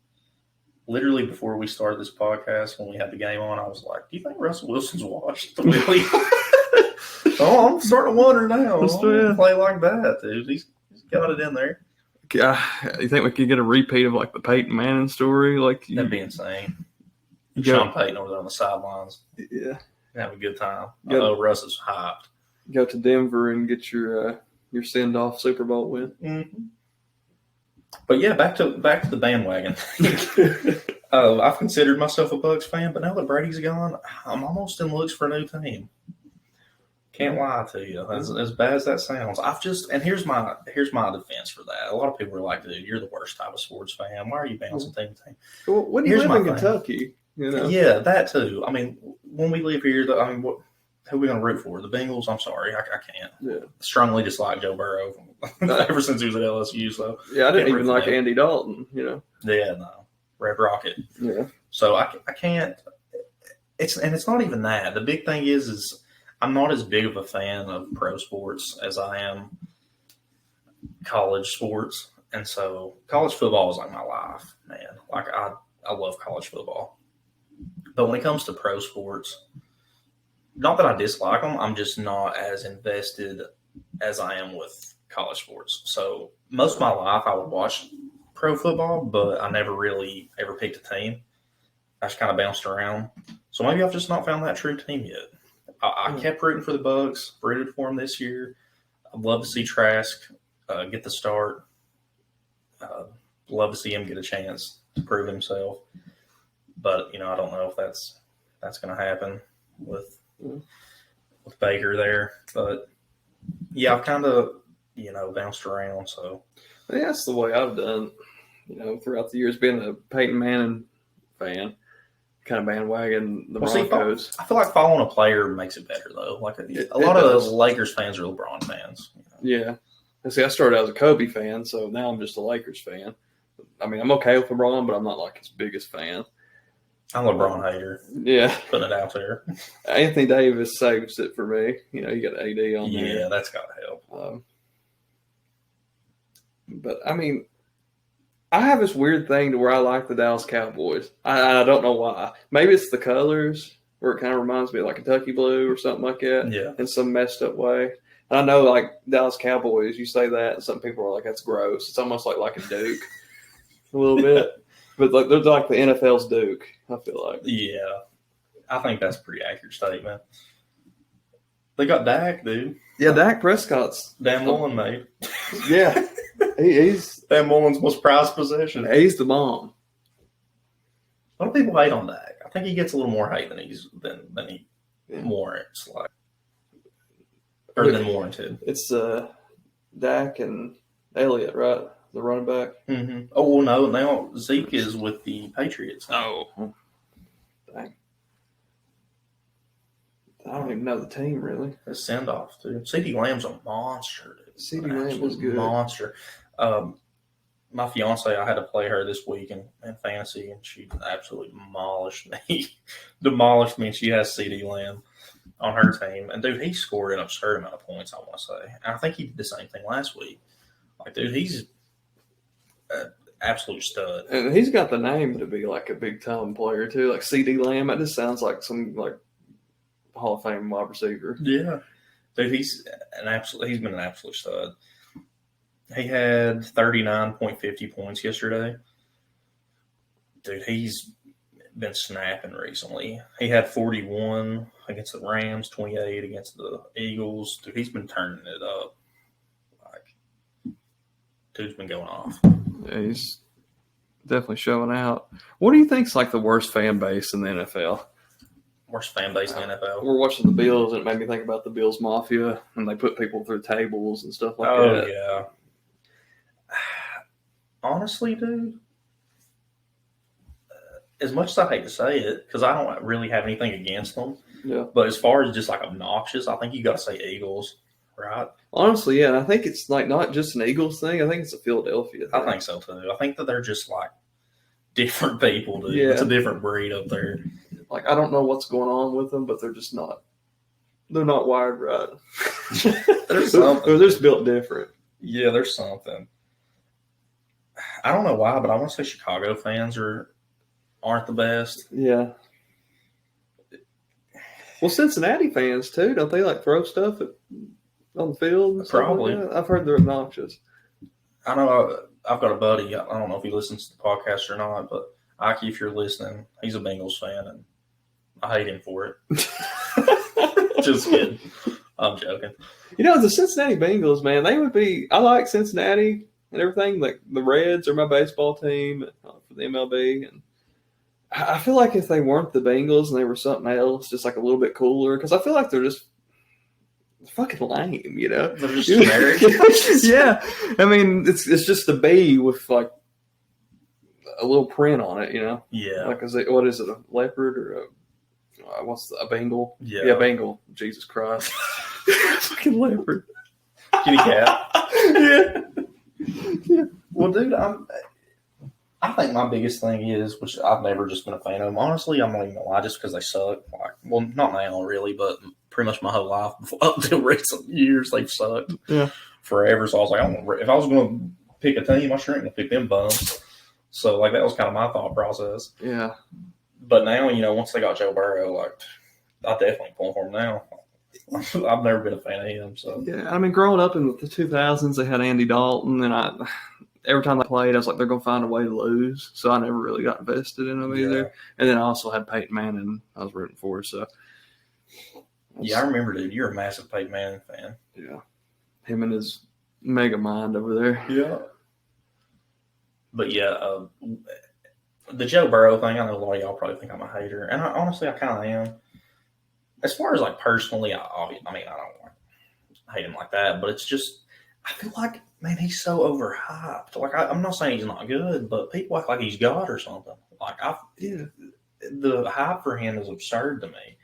Literally before we started this podcast, when we had the game on, I was like, do you think Russell Wilson's watched the Willie? Oh, I'm starting to wonder now. Play like that, dude. He's got it in there. You think we could get a repeat of, like, the Peyton Manning story? That'd be insane. Sean Payton over there on the sidelines. Yeah. Have a good time. I know Russ is hyped. Go to Denver and get your send-off Super Bowl win. Mm-hmm. But yeah, back to the bandwagon. I've considered myself a Bucs fan, but now that Brady's gone, I'm almost in looks for a new team. Can't lie to you. As bad as that sounds, and here's my defense for that. A lot of people are like, "Dude, you're the worst type of sports fan. Why are you bouncing team to team?" Well, when you live in Kentucky, Yeah, that too. I mean, when we live here, who are we going to root for? The Bengals? I'm sorry, I can't. Yeah. Strongly dislike Joe Burrow ever since he was at LSU. So yeah, I didn't even like Andy Dalton. Yeah, no, Red Rocket. Yeah. So I can't. It's not even that. The big thing is I'm not as big of a fan of pro sports as I am college sports, and so college football is like my life, man. Like I love college football, but when it comes to pro sports. Not that I dislike them, I'm just not as invested as I am with college sports. So most of my life I would watch pro football, but I never really ever picked a team. I just kind of bounced around. So maybe I've just not found that true team yet. I kept rooting for the Bucks, rooted for them this year. I'd love to see Trask get the start. Love to see him get a chance to prove himself. But, I don't know if that's going to happen with Baker there. But, yeah, I've kind of, bounced around. So yeah, that's the way I've done, throughout the years, being a Peyton Manning fan. Kind of bandwagon the Broncos. I feel like following a player makes it better, though. Like a lot of those Lakers fans are LeBron fans. Yeah. And see, I started out as a Kobe fan, so now I'm just a Lakers fan. I mean, I'm okay with LeBron, but I'm not like his biggest fan. I'm a LeBron hater. Yeah. Putting it out there. Anthony Davis saves it for me. You got AD on there. Yeah, that's got to help. But, I mean, I have this weird thing to where I like the Dallas Cowboys. I don't know why. Maybe it's the colors, where it kind of reminds me of like Kentucky blue or something like that. Yeah. In some messed up way. And I know, like, Dallas Cowboys, you say that, and some people are like, that's gross. It's almost like a Duke a little bit. But like, they're like the NFL's Duke, I feel like. Yeah. I think that's a pretty accurate statement. They got Dak, dude. Yeah, Dak Prescott's. Dan Mullen, mate. Yeah. He's Dan Mullen's most prized possession. He's the bomb. A lot of people hate on Dak. I think he gets a little more hate than he warrants, than warranted. It's Dak and Elliott, right? The running back. Mm-hmm. Oh well, no. Now Zeke is with the Patriots. Oh, dang! I don't even know the team really. A send off too. CeeDee Lamb's a monster. CeeDee Lamb is good. Monster. My fiance, I had to play her this week in fantasy, and she absolutely demolished me. And she has CeeDee Lamb on her team, and dude, he scored an absurd amount of points. I want to say, and I think he did the same thing last week. Like, dude, he's an absolute stud, and he's got the name to be like a big time player too. Like CeeDee Lamb, that just sounds like some like Hall of Fame wide receiver. Yeah, dude, he's been an absolute stud. He had 39.50 points yesterday. Dude, he's been snapping recently. He had 41 against the Rams, 28 against the Eagles. Dude, he's been turning it up. Like, dude's been going off. Yeah, he's definitely showing out. What do you think's like the worst fan base in the NFL? Worst fan base in the NFL. We're watching the Bills, and it made me think about the Bills Mafia, and they put people through tables and stuff like that. Oh, yeah. Honestly, dude, as much as I hate to say it, because I don't really have anything against them, yeah. But as far as just like obnoxious, I think you got to say Eagles, right? Honestly, yeah. And I think it's like not just an Eagles thing. I think it's a Philadelphia thing. I think so too. I think that they're just like different people, dude. Yeah. It's a different breed up there. Like, I don't know what's going on with them, but they're just not. They're not wired right. There's something. They're just built different. Yeah, there's something. I don't know why, but I want to say Chicago fans aren't the best. Yeah. Well, Cincinnati fans too, don't they like throw stuff on the field? And Probably. Like that? I've heard they're obnoxious. I know I've got a buddy. I don't know if he listens to the podcast or not, but Ike, if you're listening, he's a Bengals fan, and I hate him for it. Just kidding. I'm joking. The Cincinnati Bengals, man, they would be. I like Cincinnati and everything. Like the Reds are my baseball team for the MLB, and I feel like if they weren't the Bengals and they were something else, just like a little bit cooler, because I feel like they're just fucking lame, They're just generic. Yeah, I mean it's just a bee with like a little print on it, Yeah. Like what is it, a leopard or a Bengal? Yeah, Bengal. Jesus Christ, fucking leopard. Kitty cat. Yeah. Well, dude, I think my biggest thing is, which I've never just been a fan of them. Honestly, I'm not even gonna lie, just because they suck. Like, well, not now really, but pretty much my whole life up until recent years, they've sucked. Yeah. Forever. So I was like, if I was going to pick a team, I sure ain't gonna pick them bums. So like that was kind of my thought process. Yeah. But now, once they got Joe Burrow, like I definitely pulling for him now. I've never been a fan of him. So Yeah, I mean, growing up in the 2000s, they had Andy Dalton, and every time they played, I was like, they're going to find a way to lose. So I never really got invested in them either. And then I also had Peyton Manning I was rooting for. So yeah, I remember, dude. You're a massive Peyton Manning fan. Yeah, him and his mega mind over there. Yeah. But yeah, the Joe Burrow thing, I know a lot of y'all probably think I'm a hater, and honestly, I kind of am. As far as like personally, I don't like hate him like that, but it's just I feel like, man, he's so overhyped. Like I'm not saying he's not good, but people act like he's God or something. Like the hype for him is absurd to me,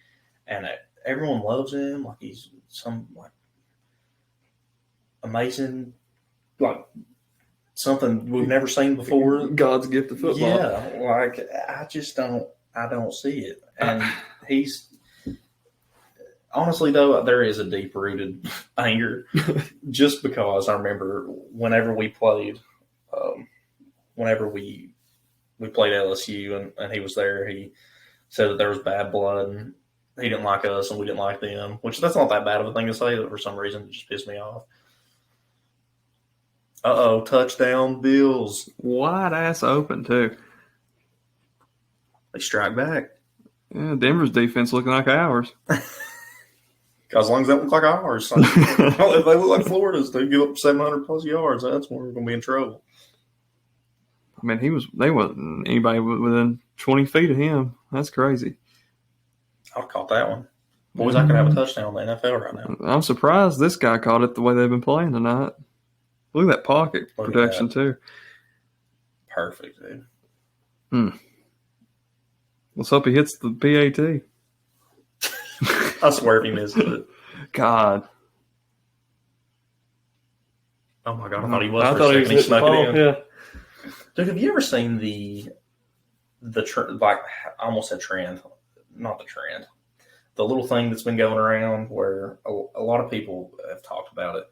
and everyone loves him. Like he's some like amazing, like something we've never seen before. God's gift of football. Yeah, like I don't see it. And he's honestly though, there is a deep rooted anger, just because I remember whenever we played, whenever we played LSU and he was there, he said that there was bad blood and he didn't like us and we didn't like them, which that's not that bad of a thing to say, but for some reason it just pissed me off. Touchdown Bills. Wide ass open, too. They strike back. Yeah, Denver's defense looking like ours. As long as they look like ours. If they look like Florida's, they give up 700 plus yards. That's when we're going to be in trouble. I mean, they wasn't anybody within 20 feet of him. That's crazy. I caught that one. Boys, I could have a touchdown in the NFL right now. I'm surprised this guy caught it the way they've been playing tonight. Look at that pocket protection, too. Perfect, dude. Let's hope he hits the PAT. I swear if he misses it. God. Oh, my God. I thought he was. I thought he was he snuck it in. Yeah. Dude, have you ever seen the like, I almost said trend. Not the trend. The little thing that's been going around where a lot of people have talked about it.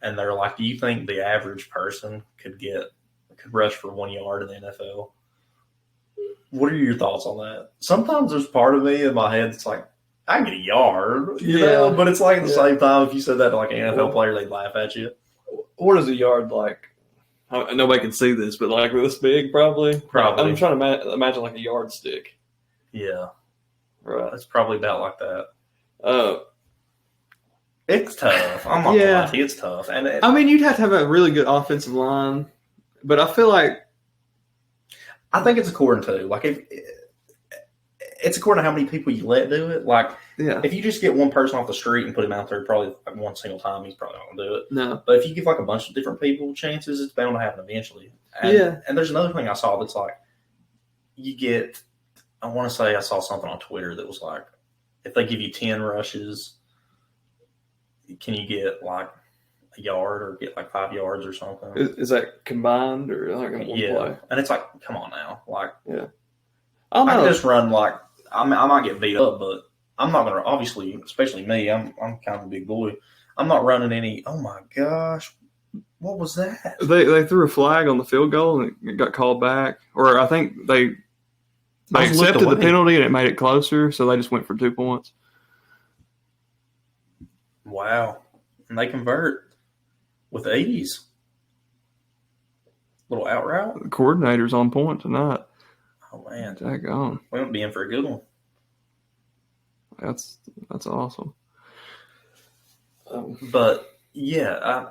And they're like, do you think the average person could rush for 1 yard in the NFL? What are your thoughts on that? Sometimes there's part of me in my head that's like, I can get a yard, you know? But it's like at the same time, if you said that to like an NFL player, they'd laugh at you. What is a yard like? Nobody can see this, but like this big, probably. Probably. I'm trying to imagine like a yardstick. Yeah. Right. It's probably about like that. It's tough. I'm not gonna lie to you, it's tough. And I mean, you'd have to have a really good offensive line, but I feel like I think it's according to like it's according to how many people you let do it. Like, if you just get one person off the street and put him out there, probably like one single time, he's probably not gonna do it. No, but if you give like a bunch of different people chances, it's bound to happen eventually. And, and there's another thing I saw that's like you get. I want to say I saw something on Twitter that was like, if they give you 10 rushes, can you get like a yard or get like 5 yards or something? Is that combined or like in one play? And it's like, come on now, like I can just run like I might get beat up, but I'm not gonna. Obviously, especially me, I'm kind of a big boy. I'm not running any. Oh my gosh, what was that? They threw a flag on the field goal and it got called back, or I think they accepted the penalty and it made it closer, so they just went for 2 points. Wow. And they convert with ease. Little out route. The coordinator's on point tonight. Oh, man. Daggone. We might be in for a good one. That's awesome. But, yeah.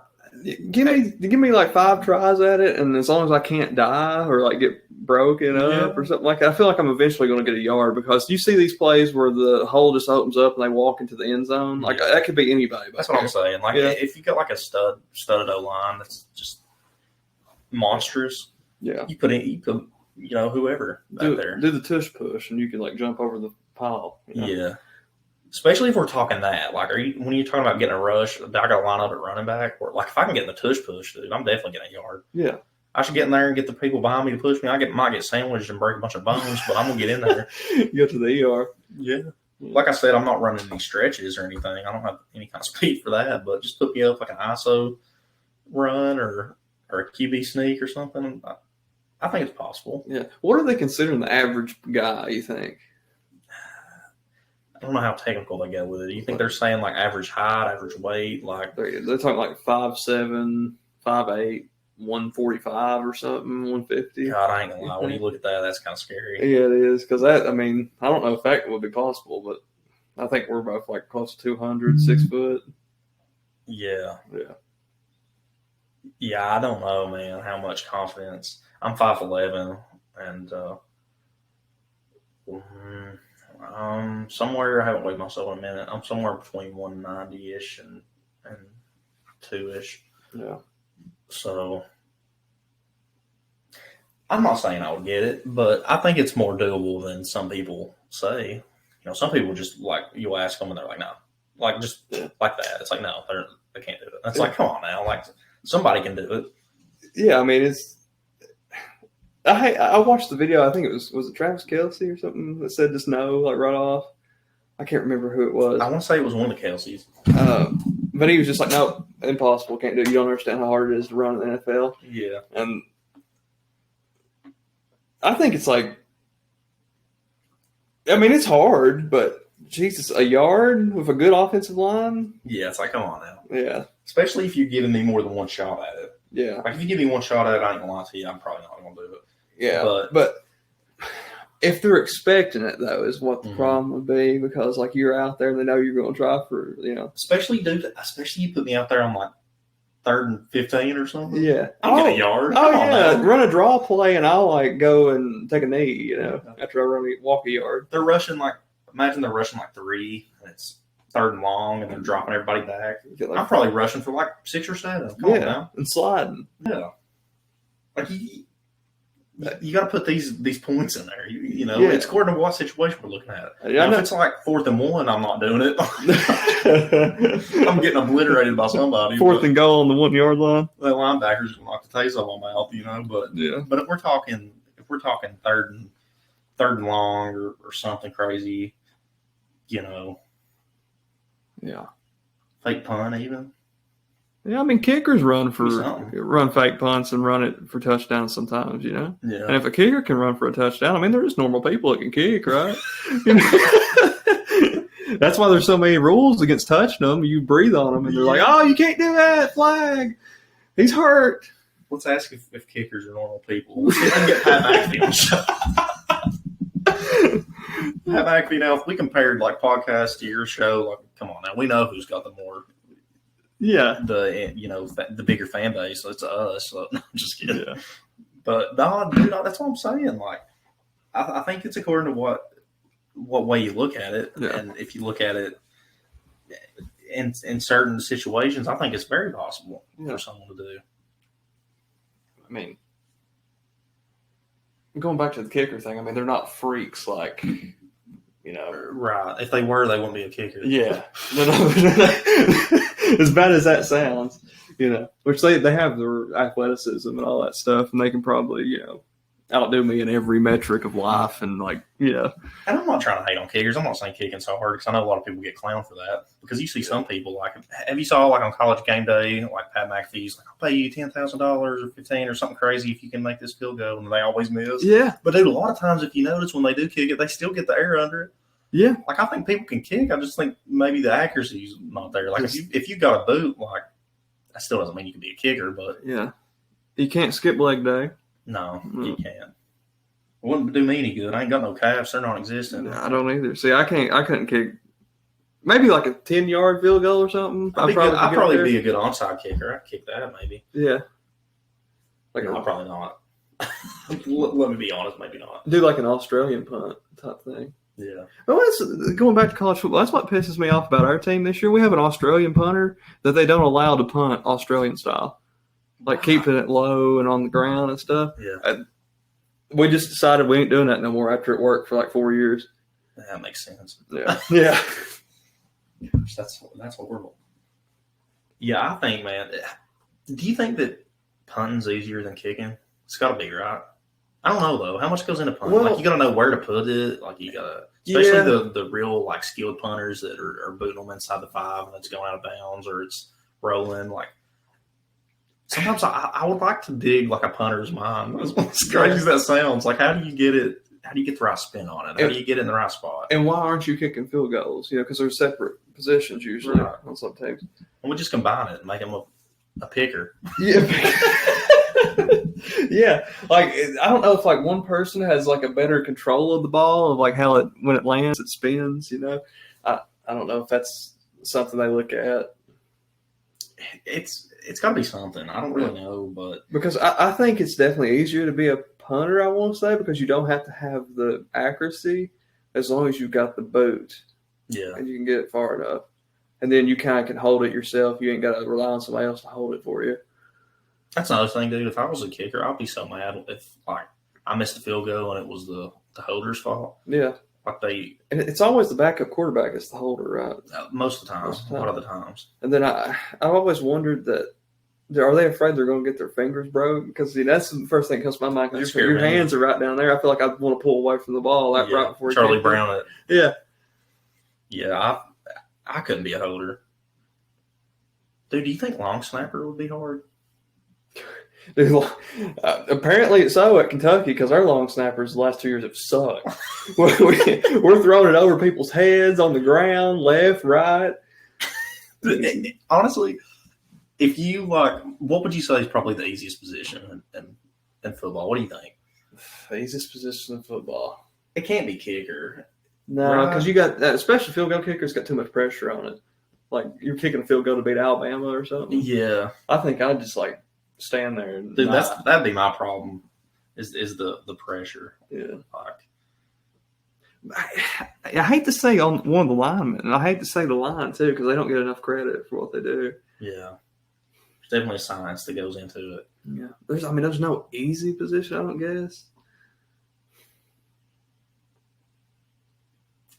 Give me like 5 tries at it, and as long as I can't die or like get broken up or something like that, I feel like I'm eventually going to get a yard, because you see these plays where the hole just opens up and they walk into the end zone. Like that could be anybody. That's what I'm saying. Like if you got like a studded O line that's just monstrous, you put whoever back there. Do the tush push, and you can like jump over the pile. Yeah. Especially if we're talking that, like, when you're talking about getting a rush, I got to line up at running back. Or like, if I can get in the tush push, dude, I'm definitely getting a yard. Yeah, I should get in there and get the people behind me to push me. Might get sandwiched and break a bunch of bones, but I'm gonna get in there. Get to the ER. Yeah. Like I said, I'm not running any stretches or anything. I don't have any kind of speed for that. But just put me up like an ISO run or a QB sneak or something. I think it's possible. Yeah. What are they considering the average guy, you think? don't know how technical they go with it. Do you think they're saying like average height, average weight? Like they're talking like 5'7", 5'8", 145 or something, 150. God, I ain't gonna lie. When you look at that, that's kind of scary. Yeah, it is. Because I don't know if that would be possible, but I think we're both like close to 200, 6 foot. Yeah. Yeah. Yeah, I don't know, man, how much confidence. I'm 5'11", and somewhere, I haven't weighed myself in a minute. I'm somewhere between 190-ish and 2-ish. Yeah. So I'm not saying I would get it, but I think it's more doable than some people say. Some people just like, you'll ask them and they're like, no, like just like that. It's like, no, they can't do it. It's like, come on now, like somebody can do it. Yeah, I mean, I watched the video. I think it was it Travis Kelce or something that said just no, like right off. I can't remember who it was. I want to say it was one of the Kelce's. But he was just like, no, impossible, can't do it. You don't understand how hard it is to run in the NFL. Yeah. And I think it's like, I mean, it's hard, but Jesus, a yard with a good offensive line? Yeah, it's like, come on now. Yeah. Especially if you're giving me more than one shot at it. Yeah. Like, if you give me one shot at it, I ain't gonna lie to you, I'm probably not gonna do it. Yeah. But if they're expecting it, though, is what the problem would be, because, like, you're out there and they know you're going to try for, Especially you put me out there on, like, 3rd and 15 or something. Yeah. I'll get a yard. Oh, yeah. Run a draw play and I'll, like, go and take a knee, after I walk a yard. They're rushing, like, imagine they're rushing, like, 3, and it's 3rd and long, and they're dropping everybody back. I'm probably rushing for, like, 6 or 7. Come on now. And sliding. Yeah. Like, you got to put these points in there. It's according to what situation we're looking at. Yeah, if it's like 4th and 1, I'm not doing it. I'm getting obliterated by somebody. 4th and goal on the 1 yard line. The linebacker's gonna knock the taste off my mouth, But But if we're talking 3rd and long or something crazy, Yeah. fake punt even. Yeah, I mean, kickers run fake punts and run it for touchdowns sometimes, Yeah. And if a kicker can run for a touchdown, I mean, they're just normal people that can kick, right? That's why there's so many rules against touching them. You breathe on them, and they're like, "Oh, you can't do that! Flag! He's hurt." Let's ask if kickers are normal people. Let's see if I can get Pat McAfee on the show. Pat McAfee. Now, if we compared like podcast to your show, like, come on now, we know who's got the more. Yeah, the bigger fan base. So it's us. So I'm just kidding. Yeah. But no, dude, that's what I'm saying. Like, I think it's according to what way you look at it, and if you look at it in certain situations, I think it's very possible for someone to do. I mean, going back to the kicker thing, I mean, they're not freaks like. Right. If they were, they wouldn't be a kicker. Yeah. No. As bad as that sounds, which they have their athleticism and all that stuff, and they can probably, outdo me in every metric of life. And And I'm not trying to hate on kickers. I'm not saying kicking so hard, because I know a lot of people get clowned for that. Because you see some people, like, have you saw, like, on College Game Day, like Pat McAfee's, like, I'll pay you $10,000 or $15,000 or something crazy if you can make this field goal, and they always miss. Yeah. But, dude, a lot of times, if you notice, when they do kick it, they still get the air under it. Yeah. Like, I think people can kick. I just think maybe the accuracy's not there. Like, if you got a boot, like, that still doesn't mean you can be a kicker, but. Yeah. You can't skip leg day. No, you can't. It wouldn't do me any good. I ain't got no calves. They're non-existent. I don't either. See, I couldn't kick. Maybe like a 10-yard field goal or something. I'd probably be a good onside kicker. I'd kick that maybe. Yeah. No, probably not. Let me be honest, maybe not. Do like an Australian punt type thing. Yeah. Well, going back to college football, that's what pisses me off about our team this year. We have an Australian punter that they don't allow to punt Australian style. Like keeping it low and on the ground and stuff. Yeah. We just decided we ain't doing that no more after it worked for like 4 years. That makes sense. Yeah. Yeah. Gosh, that's horrible. Yeah, I think, man. Do you think that punting's easier than kicking? It's got to be, right? I don't know, though. How much goes into punting? Like, you got to know where to put it. Like, you got to, especially the real, like, skilled punters that are booting them inside the 5 and it's going out of bounds or it's rolling. Like, sometimes I would like to dig, like, a punter's mind. As crazy as that sounds. Like, how do you get it how do you get the right spin on it? How do you get it in the right spot? And why aren't you kicking field goals? Because they're separate positions usually on some teams. Well, we just combine it and make them a picker. Yeah. Yeah. Like, I don't know if like one person has like a better control of the ball, of like how when it lands, it spins, I don't know if that's something they look at. It's got to be something. I don't really know, but because I think it's definitely easier to be a punter, I want to say, because you don't have to have the accuracy as long as you've got the boot. Yeah. And you can get it far enough. And then you kind of can hold it yourself. You ain't got to rely on somebody else to hold it for you. That's another thing, dude. If I was a kicker, I'd be so mad if like I missed a field goal and it was the holder's fault. Yeah. Like and it's always the backup quarterback is the holder, right? Most of the time. A lot of the times. And then I've always wondered that, are they afraid they're going to get their fingers broke? Because that's the first thing that comes to my mind. Because your hands are right down there. I feel like I want to pull away from the ball right before Charlie Brown it. Yeah. Yeah, I couldn't be a holder. Dude, do you think long snapper would be hard? Dude, apparently so at Kentucky, because our long snappers the last 2 years have sucked. We're throwing it over people's heads on the ground, left, right. Honestly, if you what would you say is probably the easiest position in football? What do you think? The easiest position in football. It can't be kicker. No, because you got that, especially field goal kicker's got too much pressure on it. Like you're kicking a field goal to beat Alabama or something. Yeah, I think I'd just stand there. And dude, that'd be my problem. Is the pressure? Yeah. I hate to say on one of the linemen, and I hate to say the line too, because they don't get enough credit for what they do. Yeah, there's definitely science that goes into it. Yeah, there's no easy position, I don't guess.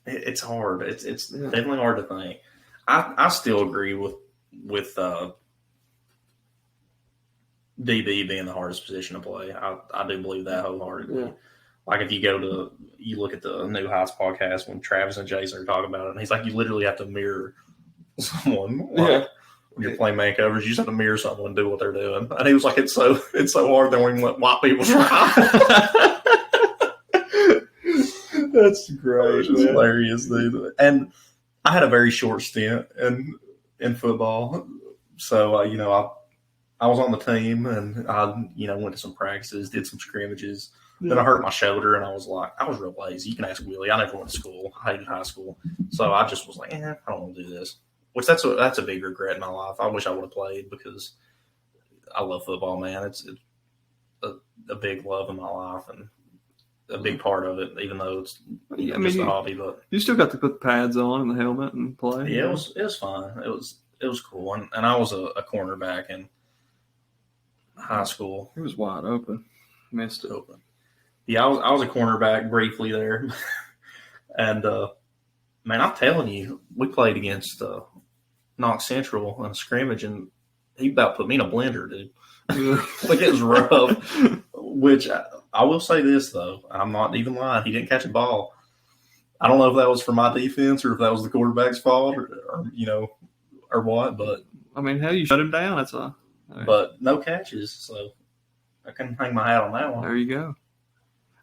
It's hard. It's definitely hard to think. I still agree with DB being the hardest position to play. I do believe that wholeheartedly. Yeah. Like if you look at the New Heights podcast when Travis and Jason are talking about it, and he's like, you literally have to mirror someone. When you're playing man coverage, you just have to mirror someone and do what they're doing. And he was like, it's so hard that we even let white people try. That's great. It's hilarious, dude. And I had a very short stint in football, so I was on the team, and I went to some practices, did some scrimmages. Yeah. Then I hurt my shoulder, and I was real lazy. You can ask Willie. I never went to school. I hated high school, so I just was like, I don't want to do this. Which that's a big regret in my life. I wish I would have played because I love football, man. It's a big love in my life and a big part of it, even though it's just a hobby. But you still got to put the pads on and the helmet and play. Yeah, it was fun. It was cool, and I was a cornerback in high school. It was wide open. Missed it. Open. Yeah, I was a cornerback briefly there, and man, I'm telling you, we played against Knox Central in a scrimmage, and he about put me in a blender, dude. Like it was rough. Which I will say this though, I'm not even lying. He didn't catch a ball. I don't know if that was for my defense or if that was the quarterback's fault or what. But I mean, hell, you shut him down. That's all. But no catches, so I can hang my hat on that one. There you go.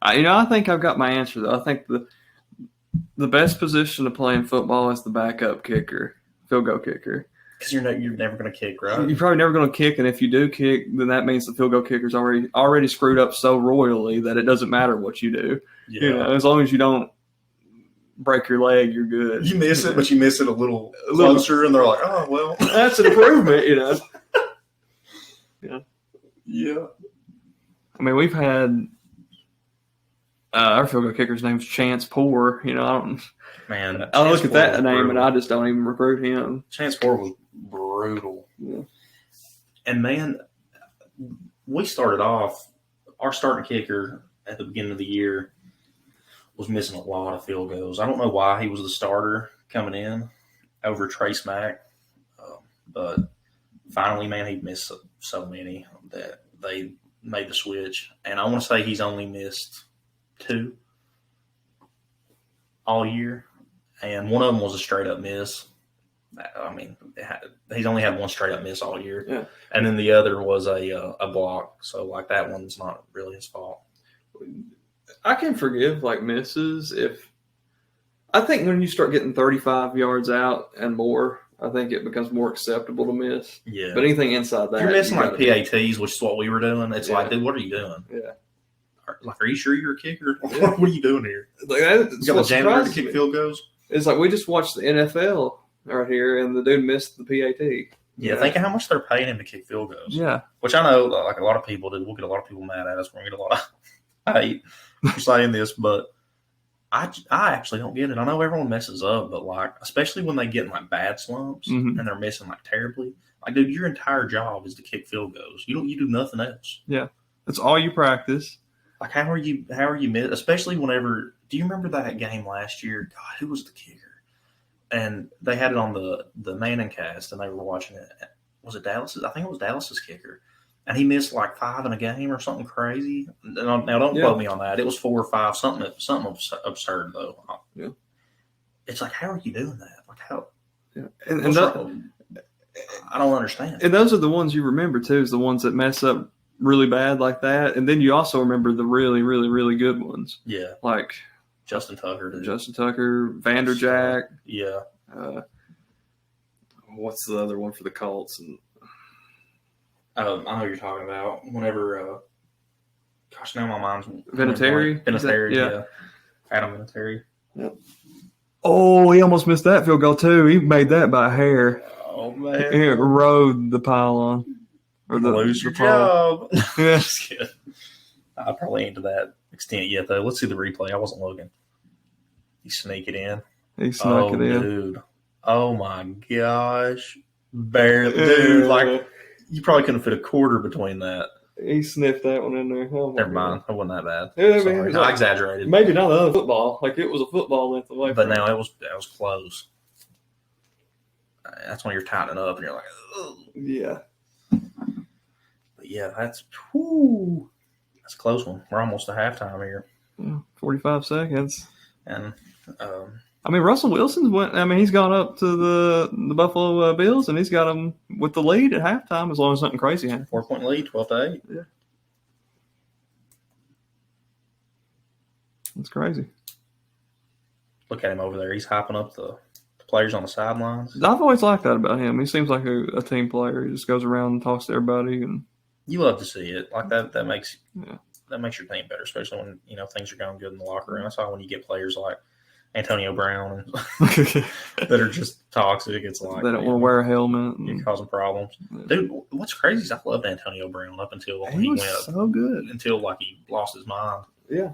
I think I've got my answer though. I think the best position to play in football is the backup kicker, field goal kicker. Because you're never going to kick, right? You're probably never going to kick, and if you do kick, then that means the field goal kicker's already screwed up so royally that it doesn't matter what you do. Yeah. As long as you don't break your leg, you're good. You miss it, but you miss it a little closer, and they're like, oh, well. That's an improvement, Yeah. Yeah. I mean, we've had our field goal kicker's name's Chance Poor. I look at that name and I just don't even recruit him. Chance Poor was brutal. Yeah. And man, we started off, our starting kicker at the beginning of the year was missing a lot of field goals. I don't know why he was the starter coming in over Trace Mack, but finally, man, he missed so many that they made the switch. And I want to say he's only missed 2 all year, and one of them was a straight-up miss. I mean, he's only had one straight-up miss all year. Yeah. And then the other was a block, so that one's not really his fault. I can forgive like misses if I think when you start getting 35 yards out and more, I think it becomes more acceptable to miss. Yeah. But anything inside that, if you're missing like PATs, which is what we were doing. It's like, dude, what are you doing? Yeah. Like, are you sure you're a kicker? Yeah. What are you doing here? Like that's you got what a janitor to surprises kick me. field goals? It's like we just watched the NFL right here, and the dude missed the PAT. Yeah, think of how much they're paying him to kick field goals. Yeah. Which I know, like a lot of people do. We'll get a lot of people mad at us. We're going to get a lot of hate for saying this, but I actually don't get it. I know everyone messes up, but like, especially when they get in like bad slumps and they're missing like terribly. Like, dude, your entire job is to kick field goals. You do nothing else. Yeah, that's all you practice. Like, how are you especially whenever? Do you remember that game last year? God, who was the kicker? And they had it on the Manning cast, and they were watching it. Was it Dallas's? I think it was Dallas's kicker, and he missed like 5 in a game or something crazy. Now, don't quote me on that. It was 4 or 5, something absurd though. Yeah, it's like, how are you doing that? Like, how? Yeah, I don't understand. And those are the ones you remember too, is the ones that mess up really bad like that, and then you also remember the really, really, really good ones. Yeah, like Justin Tucker, Vanderjack. Yeah. What's the other one for the Colts? And I know what you're talking about. Whenever, gosh, now my mind's Vinatieri. Yeah. Adam Vinatieri. Yep. Oh, he almost missed that field goal too. He made that by a hair. Oh man, it rode the pylon or lose your job. Yeah, just kidding. I probably ain't to that extent yet though. Let's see the replay. I wasn't looking. He sneak it in. He snuck it in. Dude. Oh my gosh. Barely. Dude, like, you probably couldn't fit a quarter between that. He sniffed that one in there. Oh, never mind. It wasn't that bad. Yeah, sorry. I exaggerated. Maybe not another football. Like, it was a football length away. But now it was close. That's when you're tightening up and you're like, ugh. Yeah. But yeah, that's a close one. We're almost to halftime here. Yeah, 45 seconds. And I mean, Russell Wilson's went. I mean, he's gone up to the Buffalo Bills, and he's got them with the lead at halftime. As long as nothing crazy happens. 4-point lead, 12-8. Yeah, that's crazy. Look at him over there. He's hyping up the players on the sidelines. I've always liked that about him. He seems like a team player. He just goes around and talks to everybody, and you love to see it. Like that. That makes your team better, especially when things are going good in the locker room. That's why when you get players like Antonio Brown that are just toxic, it's like they don't want to wear a helmet. You're causing problems. Dude, what's crazy is I loved Antonio Brown up until he went so good. Until like he lost his mind. Yeah.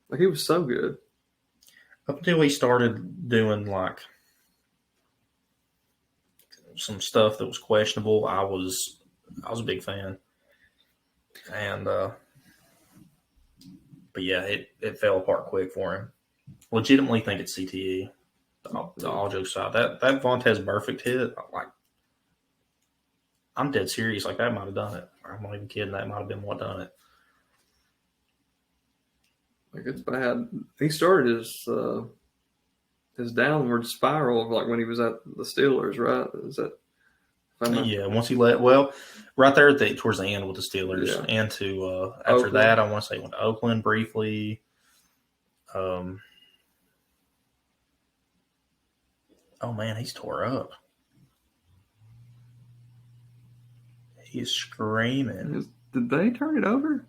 Like he was so good. Up until he started doing like some stuff that was questionable, I was a big fan. And but yeah, it fell apart quick for him. Legitimately think it's CTE. All jokes aside, that Vontaze Burfict hit, like, I'm dead serious. Like, that might have done it. I'm not even kidding. That might have been what done it. Like, it's bad. He started his downward spiral like when he was at the Steelers, right? Is that? Yeah, once he right there towards the end with the Steelers, and to after Oakland. That, I want to say he went to Oakland briefly. Oh man, he's tore up. He is screaming. Did they turn it over?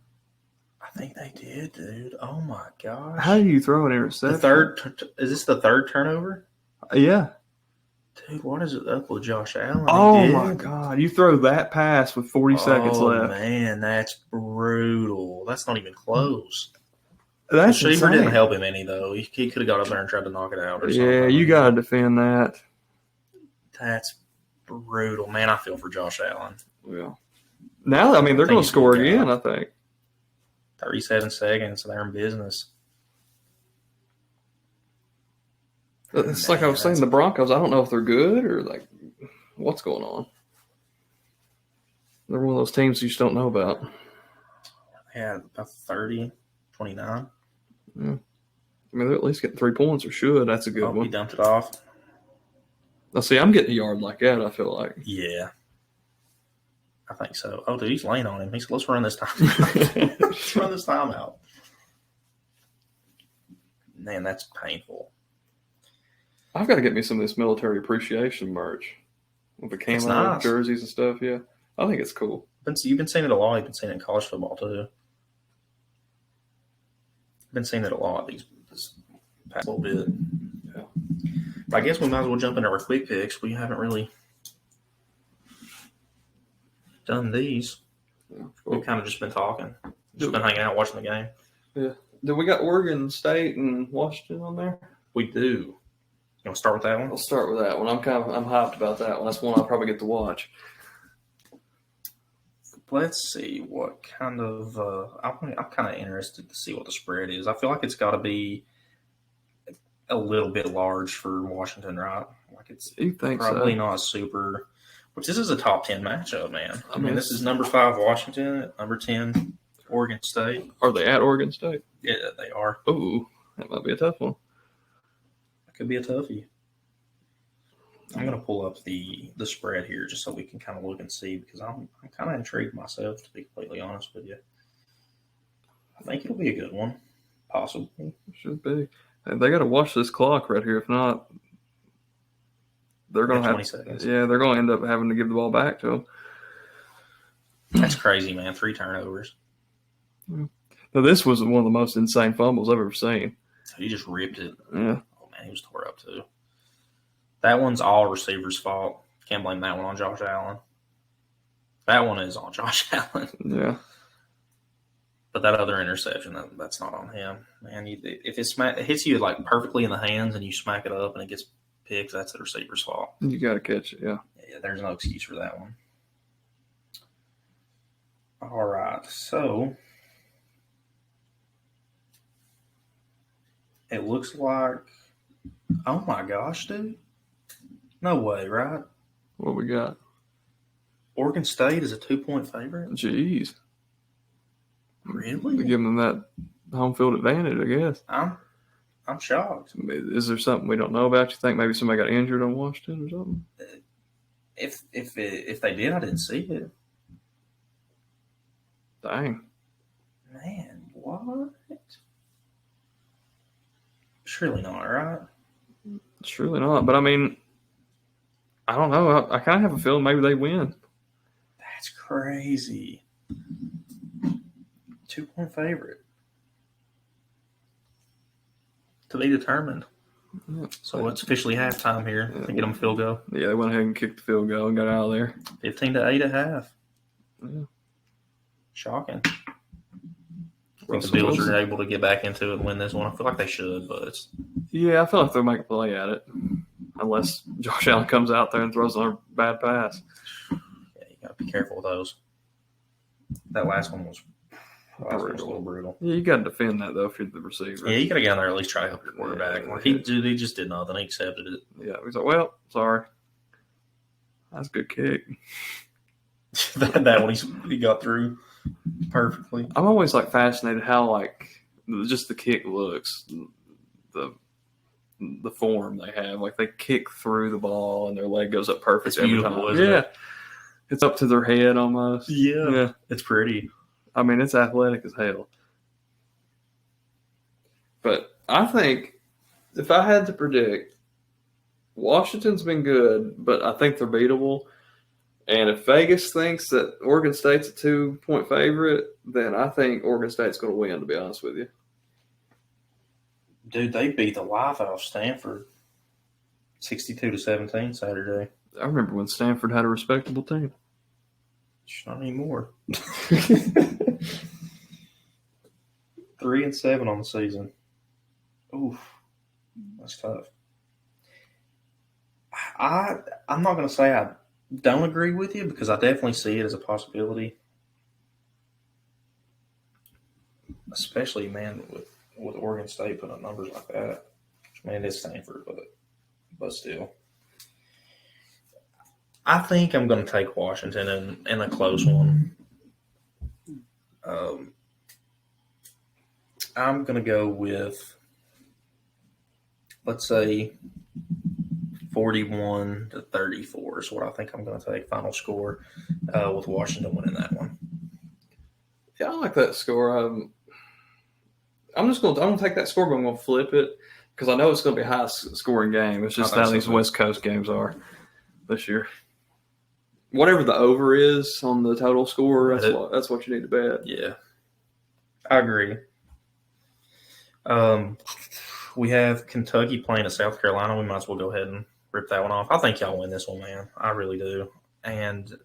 I think they did, dude. Oh my gosh! How do you throw an interception? Is this the third turnover? Yeah. Dude, what is it up with Josh Allen? Oh, my God. You throw that pass with 40 seconds left. Oh, man, that's brutal. That's not even close. That's the receiver didn't help him any, though. He could have got up there and tried to knock it out or something. Yeah, you got to defend that. That's brutal. Man, I feel for Josh Allen. Yeah. Now, I mean, they're going to score again, I think. 37 seconds, they're in business. It's like I was saying, the Broncos, I don't know if they're good or like what's going on. They're one of those teams you just don't know about. Yeah, about 30, 29. Yeah. I mean, they're at least getting 3 points or should. That's a good one. He dumped it off. Now, see, I'm getting a yard like that, I feel like. Yeah. I think so. Oh, dude, he's laying on him. He said, let's run this time. Let's run this time out. Man, that's painful. I've got to get me some of this military appreciation merch with the camo nice. jerseys and stuff. Yeah, I think it's cool. You've been seeing it a lot. You've been seeing it in college football, too. I've been seeing it a lot this past little bit. Yeah. I guess we might as well jump into our quick picks. We haven't really done these. Yeah, We've kind of just been talking. Just been hanging out, watching the game. Yeah. Do we got Oregon State and Washington on there? We do. You want to start with that one? I'll start with that one. I'm hyped about that one. That's one I'll probably get to watch. Let's see what kind of. I'm kind of interested to see what the spread is. I feel like it's got to be a little bit large for Washington, right? Like it's You think probably so? not super. Which this is a top 10 matchup, man. I mean, mean, this is number 5 Washington, number 10 Oregon State. Are they at Oregon State? Yeah, they are. Ooh, that might be a tough one. That could be a toughie. I'm going to pull up the spread here just so we can kind of look and see because I'm kind of intrigued myself, to be completely honest with you. I think it'll be a good one, possibly. It should be. And they got to watch this clock right here. If not, they're going to have 20 seconds. Yeah, they're going to end up having to give the ball back to them. That's crazy, man. 3 turnovers. Now, this was one of the most insane fumbles I've ever seen. He just ripped it. Yeah. Oh, man, he was tore up, too. That one's all receivers' fault. Can't blame that one on Josh Allen. That one is on Josh Allen. Yeah. But that other interception, that's not on him. Man, if it hits you like perfectly in the hands and you smack it up and it gets picked, that's the receiver's fault. You got to catch it, yeah. Yeah, there's no excuse for that one. All right, so it looks like, oh my gosh, dude. No way, right? What we got? Oregon State is a 2-point favorite? Jeez. Really? They're giving them that home field advantage, I guess. I'm shocked. Is there something we don't know about? You think maybe somebody got injured on Washington or something? If they did, I didn't see it. Dang. Man, what? Surely not, right? Surely not. But, I mean, I don't know. I kind of have a feeling maybe they win. That's crazy. 2-point favorite. To be determined. Yeah. So it's officially halftime here. Yeah. They get them a field goal. Yeah, they went ahead and kicked the field goal and got out of there. 15-8 at half. Yeah. Shocking. I think the Bills are able to get back into it and win this one. I feel like they should, but it's... Yeah, I feel like they'll make a play at it. Unless Josh Allen comes out there and throws another bad pass. Yeah, you got to be careful with those. That last one was a little brutal. Yeah, you got to defend that, though, if you're the receiver. Yeah, you got to get on there and at least try to help your quarterback. Yeah, Like he just did nothing. He accepted it. Yeah, he's like, well, sorry. That's a good kick. that one he got through perfectly. I'm always, like, fascinated how, like, just the kick looks. The form they have. Like, they kick through the ball and their leg goes up perfect It's every beautiful, time. isn't Yeah. it? It's up to their head almost. Yeah. It's pretty. I mean, it's athletic as hell. But I think if I had to predict, Washington's been good, but I think they're beatable. And if Vegas thinks that Oregon State's a 2-point favorite, then I think Oregon State's going to win, to be honest with you. Dude, they beat the life out of Stanford 62-17 Saturday. I remember when Stanford had a respectable team. It's not anymore. 3-7 on the season. Oof. That's tough. I'm not going to say I don't agree with you because I definitely see it as a possibility. Especially, man, with Oregon State putting up numbers like that. Man, it's Stanford, but still. I think I'm going to take Washington in a close one. I'm going to go with, let's say, 41-34 is what I think I'm going to take final score with Washington winning that one. Yeah, I like that score. I'm gonna take that score, but I'm gonna flip it because I know it's gonna be a high scoring game. It's just how these West Coast games are this year. Whatever the over is on the total score, that's what you need to bet. Yeah, I agree. We have Kentucky playing at South Carolina. We might as well go ahead and rip that one off. I think y'all win this one, man. I really do. And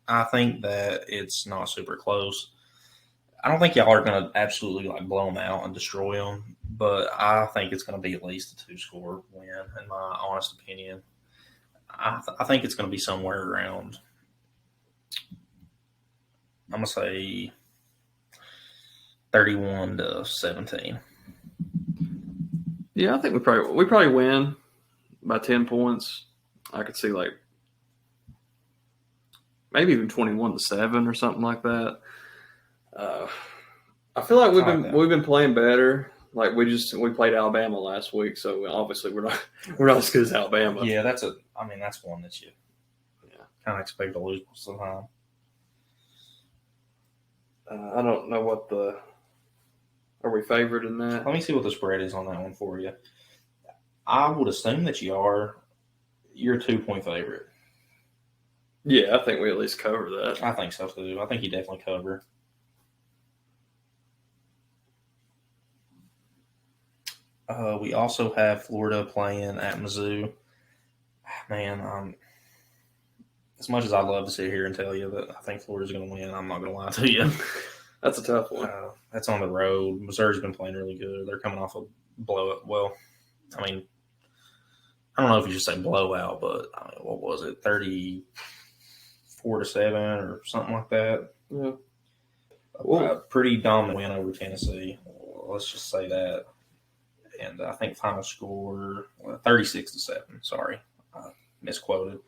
I think that it's not super close. I don't think y'all are going to absolutely blow them out and destroy them, but I think it's going to be at least a 2-score win, in my honest opinion. I think it's going to be somewhere around, I'm going to say 31-17. Yeah, I think we probably win by 10 points. I could see maybe even 21-7 or something like that. I feel like we've been playing better. We played Alabama last week, so obviously we're not as good as Alabama. Yeah, that's one that you kind of expect to lose sometime. I don't know are we favored in that? Let me see what the spread is on that one for you. I would assume that you're a 2-point favorite. Yeah, I think we at least cover that. I think so too. I think you definitely cover. We also have Florida playing at Mizzou. Man, as much as I'd love to sit here and tell you that I think Florida's going to win, I'm not going to lie to you. That's a tough one. That's on the road. Missouri's been playing really good. They're coming off a blowout. Well, I mean, I don't know if you should say blowout, but what was it, 34-7 or something like that? Yeah. A pretty dominant win over Tennessee. Let's just say that. And I think final score 36-7. Sorry, misquoted.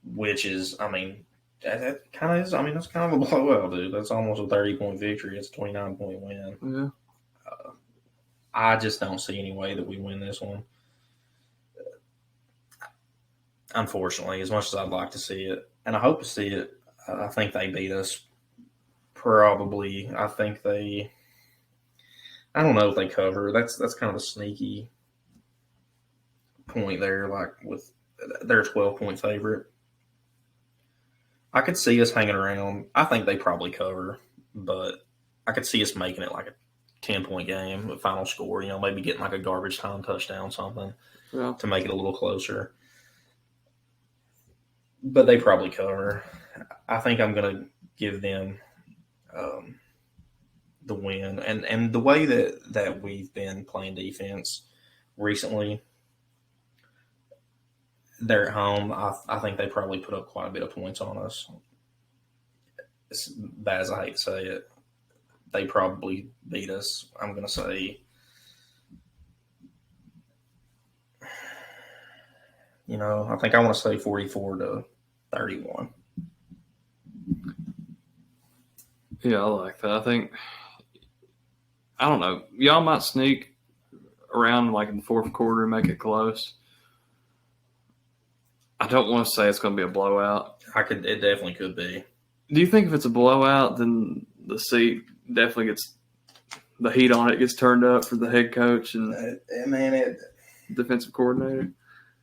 Which is, that kind of is. That's kind of a blowout, dude. That's almost a 30-point victory. It's a 29-point win. Yeah. I just don't see any way that we win this one. Unfortunately, as much as I'd like to see it, and I hope to see it, I think they beat us. Probably, I think they. I don't know if they cover. That's kind of a sneaky point there. With their 12-point favorite, I could see us hanging around. I think they probably cover, but I could see us making it a 10-point game with final score. Maybe getting a garbage time touchdown, something to make it a little closer. But they probably cover. I think I'm going to give them the win. And the way that we've been playing defense recently, they're at home. I think they probably put up quite a bit of points on us. As bad as I hate to say it, they probably beat us. I'm going to say, I think I want to say 44-31. Yeah, I like that. I don't know. Y'all might sneak around in the fourth quarter and make it close. I don't want to say it's going to be a blowout. It definitely could be. Do you think if it's a blowout, then the seat definitely gets the heat on it gets turned up for the head coach and defensive coordinator?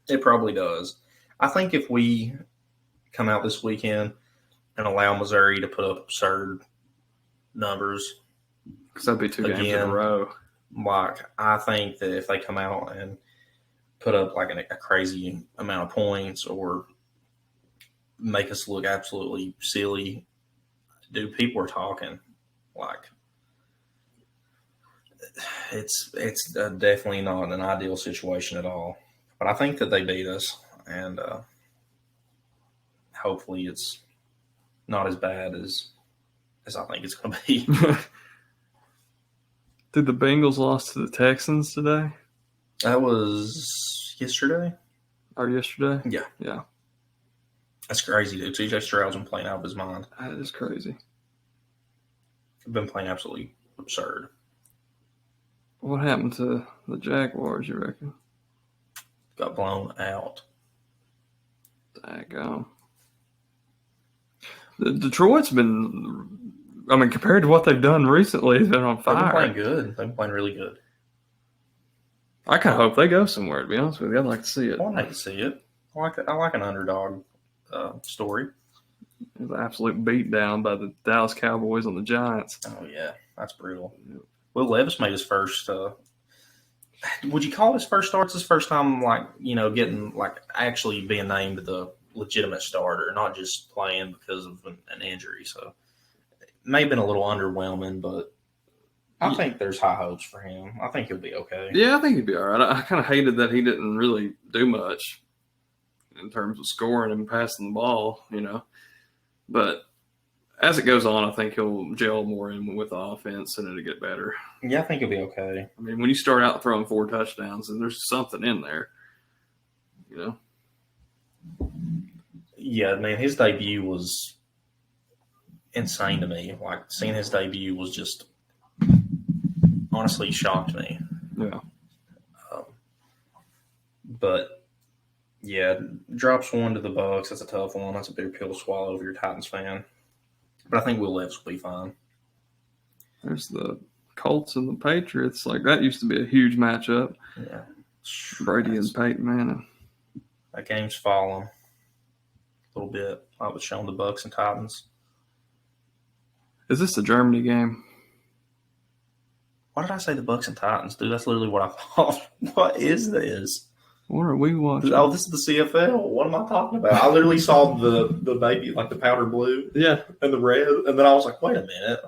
It probably does. I think if we come out this weekend and allow Missouri to put up absurd numbers, because that'd be 2 games in a row. I think that if they come out and put up a crazy amount of points or make us look absolutely silly, dude, people are talking. It's definitely not an ideal situation at all. But I think that they beat us, and hopefully it's not as bad as I think it's going to be. Did the Bengals lost to the Texans today? That was yesterday. Or yesterday? Yeah. Yeah. That's crazy, dude. TJ Stroud's been playing out of his mind. That is crazy. Been playing absolutely absurd. What happened to the Jaguars, you reckon? got blown out. Daggone. Detroit's been, I mean, compared to what they've done recently, it's been on They've fire. been playing good. They've been playing really good. I kind of hope they go somewhere, to be honest with you. I'd like to see it. I'd like to see it. I like an underdog story. It was an absolute beatdown by the Dallas Cowboys on the Giants. Oh, yeah. That's brutal. Will Levis made his first would you call his first start? It's his first time, getting, actually being named the legitimate starter, not just playing because of an injury. So it may have been a little underwhelming, but I think there's high hopes for him. I think he'll be okay. Yeah, I think he'd be all right. I kind of hated that he didn't really do much in terms of scoring and passing the ball, But as it goes on, I think he'll gel more in with the offense and it'll get better. Yeah, I think he'll be okay. I mean, when you start out throwing 4 touchdowns, then there's something in there, Yeah, man, his debut was insane to me. Seeing his debut was just honestly shocked me. Yeah. But yeah, drops 1 to the Bucs. That's a tough one. That's a big pill to swallow if you're a Titans fan. But I think Will Levis will be fine. There's the Colts and the Patriots. That used to be a huge matchup. Yeah. Brady and Peyton Manning. That game's fallen a little bit. I was showing the Bucs and Titans. Is this the Germany game? Why did I say the Bucs and Titans, dude? That's literally what I thought. What is this? What are we watching? Oh, this is the CFL. What am I talking about? I literally saw the baby, the powder blue, yeah, and the red, and then I was like, wait a minute.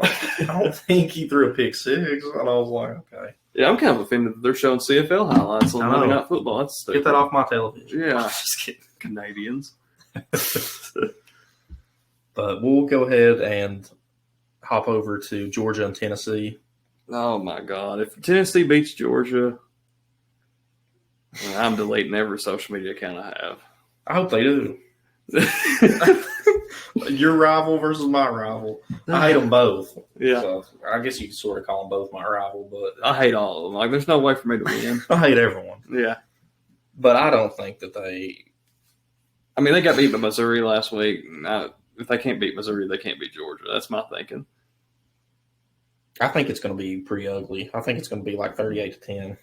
I don't think he threw a pick 6, and I was like, okay. Yeah, I'm kind of offended that they're showing CFL highlights on Monday Night Football. That's Get that off my television. Yeah, just kidding. Canadians. But we'll go ahead and hop over to Georgia and Tennessee. Oh, my God. If Tennessee beats Georgia, I'm deleting every social media account I have. I hope they do. Your rival versus my rival. I hate them both. Yeah. So I guess you could sort of call them both my rival, but I hate all of them. There's no way for me to win. I hate everyone. Yeah. But I don't think that they... I mean, they got beat by Missouri last week. If they can't beat Missouri, they can't beat Georgia. That's my thinking. I think it's going to be pretty ugly. I think it's going to be 38-10.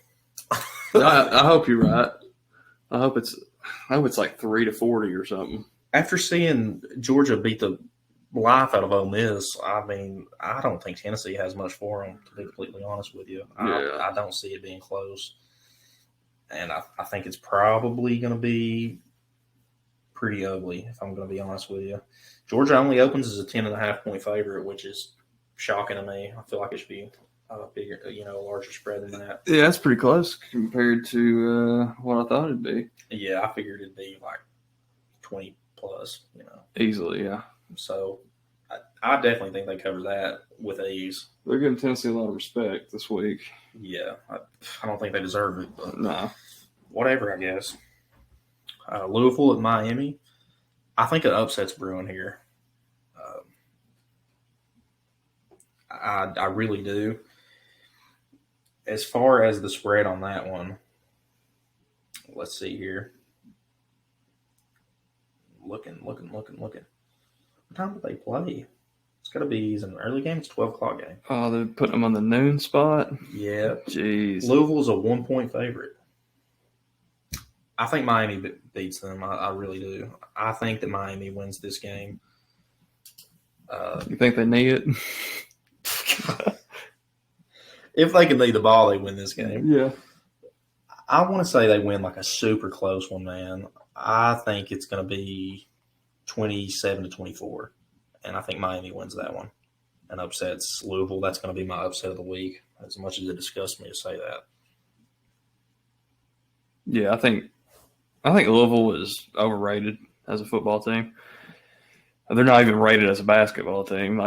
I hope you're right. I hope it's 3-40 or something. After seeing Georgia beat the life out of Ole Miss, I mean, I don't think Tennessee has much for them, to be completely honest with you. I don't see it being close. And I think it's probably going to be pretty ugly, if I'm going to be honest with you. Georgia only opens as a 10.5-point favorite, which is shocking to me. I feel like it should be a bigger, a larger spread than that. Yeah, that's pretty close compared to what I thought it'd be. Yeah, I figured it'd be 20 plus, Easily, yeah. So I definitely think they cover that with ease. They're giving Tennessee a lot of respect this week. Yeah, I don't think they deserve it, but no. Whatever, I guess. Louisville at Miami. I think an upset's brewing here. I really do. As far as the spread on that one, let's see here. Looking. What time do they play? It's got to be an early game. It's a 12 o'clock game. Oh, they're putting them on the noon spot? Yeah. Jeez. Louisville's a 1-point favorite. I think Miami beats them. I really do. I think that Miami wins this game. You think they need it? If they can lead the ball, they win this game. Yeah. I want to say they win a super close one, man. I think it's going to be 27-24, and I think Miami wins that one and upsets Louisville. That's going to be my upset of the week, as much as it disgusts me to say that. Yeah, I think Louisville is overrated as a football team. They're not even rated as a basketball team.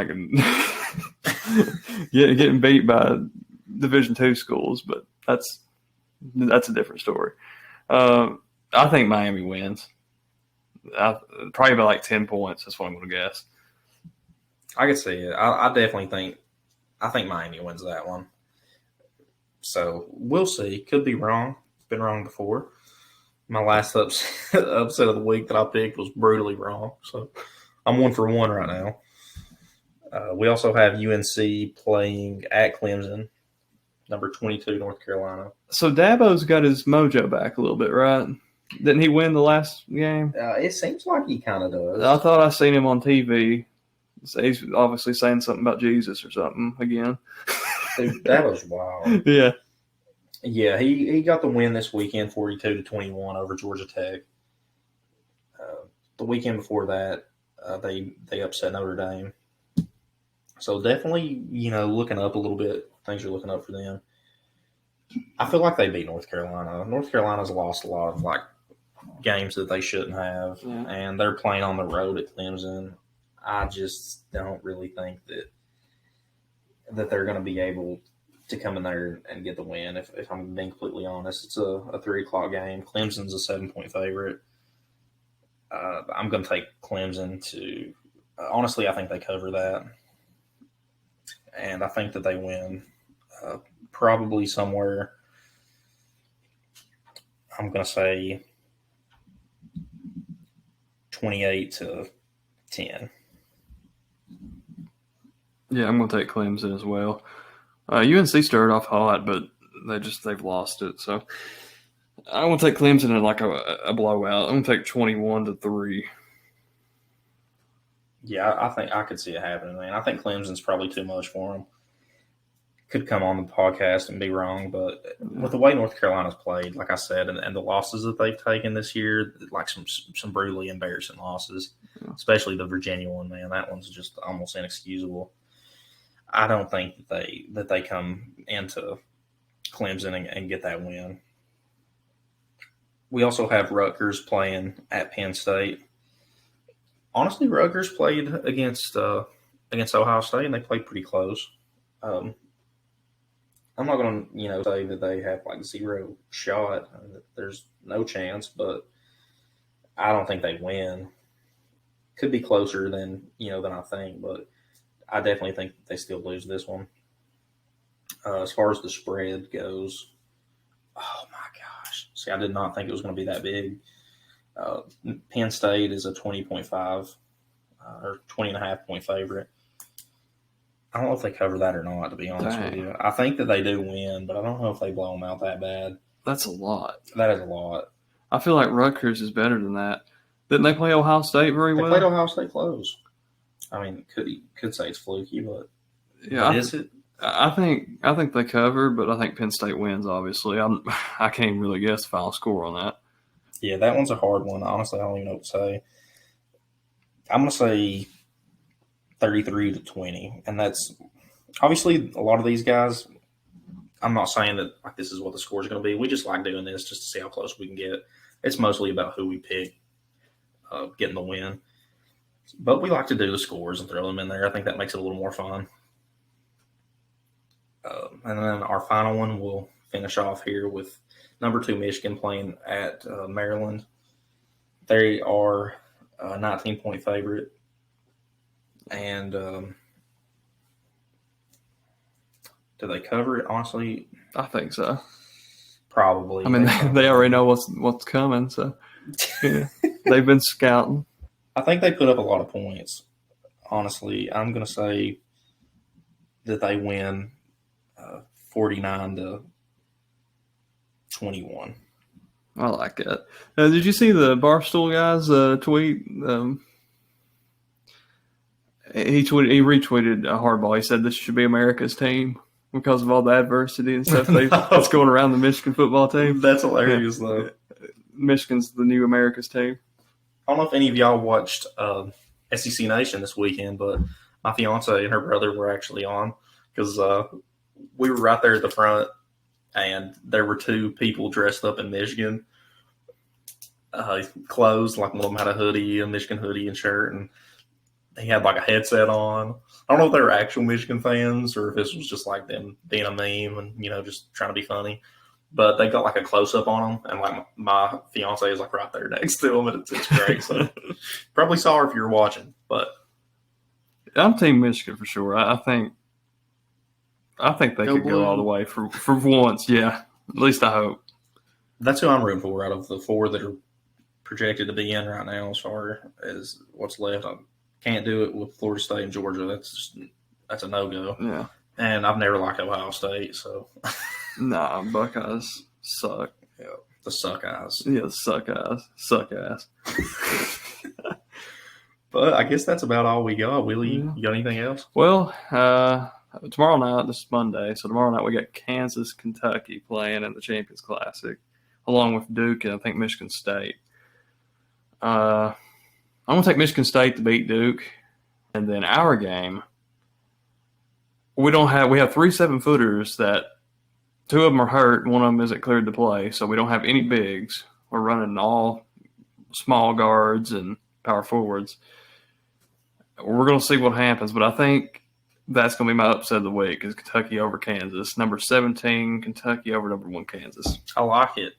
Getting beat by Division II schools, but that's a different story. I think Miami wins. Probably by 10 points. That's what I'm going to guess. I can see it. I definitely think Miami wins that one. So we'll see. Could be wrong. Been wrong before. My last upset of the week that I picked was brutally wrong. So I'm 1-for-1 right now. We also have UNC playing at Clemson, number 22, North Carolina. So Dabo's got his mojo back a little bit, right? Didn't he win the last game? It seems like he kind of does. I thought I seen him on TV. So he's obviously saying something about Jesus or something again. Dude, that was wild. Yeah. Yeah, he got the win this weekend, 42-21 over Georgia Tech. The weekend before that, they upset Notre Dame. So definitely, looking up a little bit. Things are looking up for them. I feel like they beat North Carolina. North Carolina's lost a lot of games that they shouldn't have, and they're playing on the road at Clemson. I just don't really think that they're going to be able to come in there and get the win. If I'm being completely honest, it's a 3:00 game. Clemson's a 7-point favorite. I'm going to take Clemson to. Honestly, I think they cover that, and I think that they win. Probably somewhere. I'm going to say 28-10. Yeah, I'm going to take Clemson as well. UNC started off hot, but they've lost it. So I want to take Clemson in a blowout. I'm going to take 21-3. Yeah, I think I could see it happening, man. I think Clemson's probably too much for them. Could come on the podcast and be wrong, but with the way North Carolina's played, like I said, and the losses that they've taken this year, some brutally embarrassing losses, especially the Virginia one, man. That one's just almost inexcusable. I don't think that they come into Clemson and get that win. We also have Rutgers playing at Penn State. Honestly, Rutgers played against Ohio State, and they played pretty close. I'm not going to say that they have zero shot. There's no chance, but I don't think they win. Could be closer than I think, but I definitely think they still lose this one. As far as the spread goes, oh my gosh! See, I did not think it was going to be that big. Penn State is a 20.5 or 20.5-point favorite. I don't know if they cover that or not, to be honest with you. I think that they do win, but I don't know if they blow them out that bad. That's a lot. That is a lot. I feel like Rutgers is better than that. Didn't they play Ohio State very well? They played Ohio State close. I mean, could say it's fluky, but is it? I think they cover, but I think Penn State wins. Obviously, I can't even really guess the final score on that. Yeah, that one's a hard one. Honestly, I don't even know what to say. I'm gonna say 33-20, and that's obviously a lot of these guys. I'm not saying that this is what the score is going to be. We just like doing this just to see how close we can get. It's mostly about who we pick, getting the win. But we like to do the scores and throw them in there. I think that makes it a little more fun. And then our final one, we'll finish off here with number 2 Michigan playing at Maryland. They are a 19-point favorite. And do they cover it? Honestly, I think so. Probably. I mean, they already know what's coming, so yeah. They've been scouting. I think they put up a lot of points. Honestly, I'm going to say that they win 49-21. I like it. Did you see the Barstool guy's tweet? He retweeted a hardball. He said this should be America's team because of all the adversity and stuff that's going around the Michigan football team. That's hilarious, though. Michigan's the new America's team. I don't know if any of y'all watched SEC Nation this weekend, but my fiance and her brother were actually on because we were right there at the front, and there were 2 people dressed up in Michigan clothes. One of them had a hoodie, a Michigan hoodie and shirt, and he had a headset on. I don't know if they were actual Michigan fans or if this was just them being a meme and, just trying to be funny. But they got a close-up on them, and my fiance is right there next to him, and it's great. So probably saw her if you were watching. But I'm Team Michigan for sure. I think they could go all the way for once. Yeah, at least I hope. That's who I'm rooting for out of the 4 that are projected to be in right now. As far as what's left, I can't do it with Florida State and Georgia. That's a no go. Yeah. And I've never liked Ohio State, so Nah, Buckeyes suck. yeah, the suck eyes. Yeah, suck ass. But I guess that's about all we got. Willie, you got anything else? Well, tomorrow night, this is Monday, so tomorrow night we got Kansas, Kentucky playing in the Champions Classic, along with Duke and I think Michigan State. I'm going to take Michigan State to beat Duke, and then our game, we have 3 7-footers that 2 of them are hurt, one of them isn't cleared to play, so we don't have any bigs. We're running all small guards and power forwards. We're going to see what happens, but I think that's going to be my upset of the week is Kentucky over Kansas. Number 17, Kentucky over number 1, Kansas. I like it,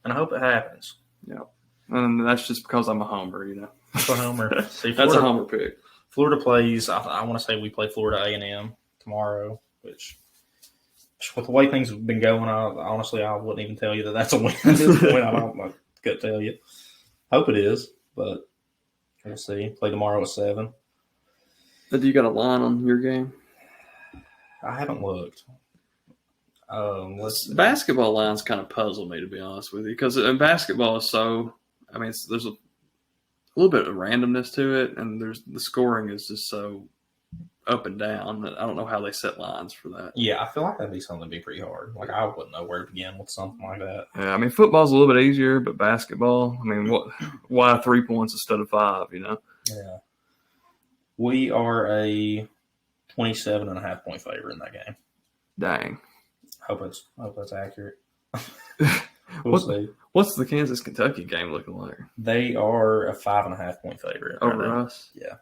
and I hope it happens. Yeah, and that's just because I'm a homer, you know. That's a homer. See, That's a homer pick. Florida plays. I want to say we play Florida A&M tomorrow, which with the way things have been going, honestly I wouldn't even tell you that that's a win at this point. I couldn't tell you. Hope it is, but we'll see. Play tomorrow at 7. But you got a line on your game? I haven't looked. Basketball lines kind of puzzle me, to be honest with you, because basketball is so. I mean, there's a little bit of randomness to it, and the scoring is just so up and down that I don't know how they set lines for that. Yeah, I feel like that'd be something that'd be pretty hard. Like I wouldn't know where to begin with something like that. Yeah, I mean, football's a little bit easier, but basketball, I mean, why 3 points instead of 5, you know? Yeah. We are a 27.5 point favorite in that game. Dang. Hope that's accurate. We'll see. What's the Kansas Kentucky game looking like? They are a 5.5 point favorite over us. Yeah.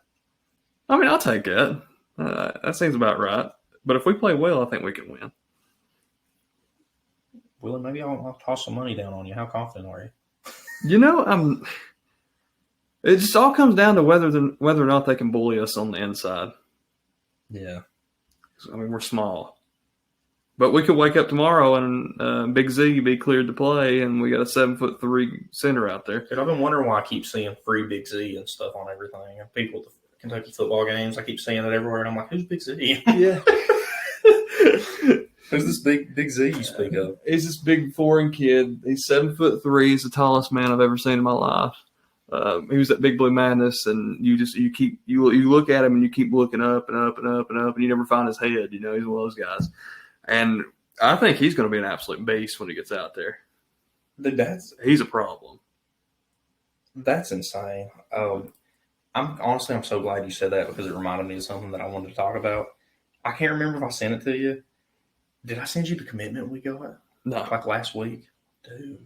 I mean, I'll take it. That seems about right. But if we play well, I think we can win. Well, maybe I'll toss some money down on you. How confident are you? You know, it just all comes down to whether or not they can bully us on the inside. Yeah. I mean, we're small. But we could wake up tomorrow and Big Z be cleared to play, and we got a 7'3" center out there. Dude, I've been wondering why I keep seeing free Big Z and stuff on everything. And people at the Kentucky football games, I keep seeing it everywhere, and I'm like, who's Big Z? Yeah. Who's this big Z you speak of? He's this big foreign kid. He's 7'3". He's the tallest man I've ever seen in my life. He was at Big Blue Madness, and you look at him and you keep looking up and up and up and up, and you never find his head. You know, he's one of those guys. And I think he's going to be an absolute beast when he gets out there. Dude, he's a problem. That's insane. I'm so glad you said that because it reminded me of something that I wanted to talk about. I can't remember if I sent it to you. Did I send you the commitment we got? No. Like last week? Dude.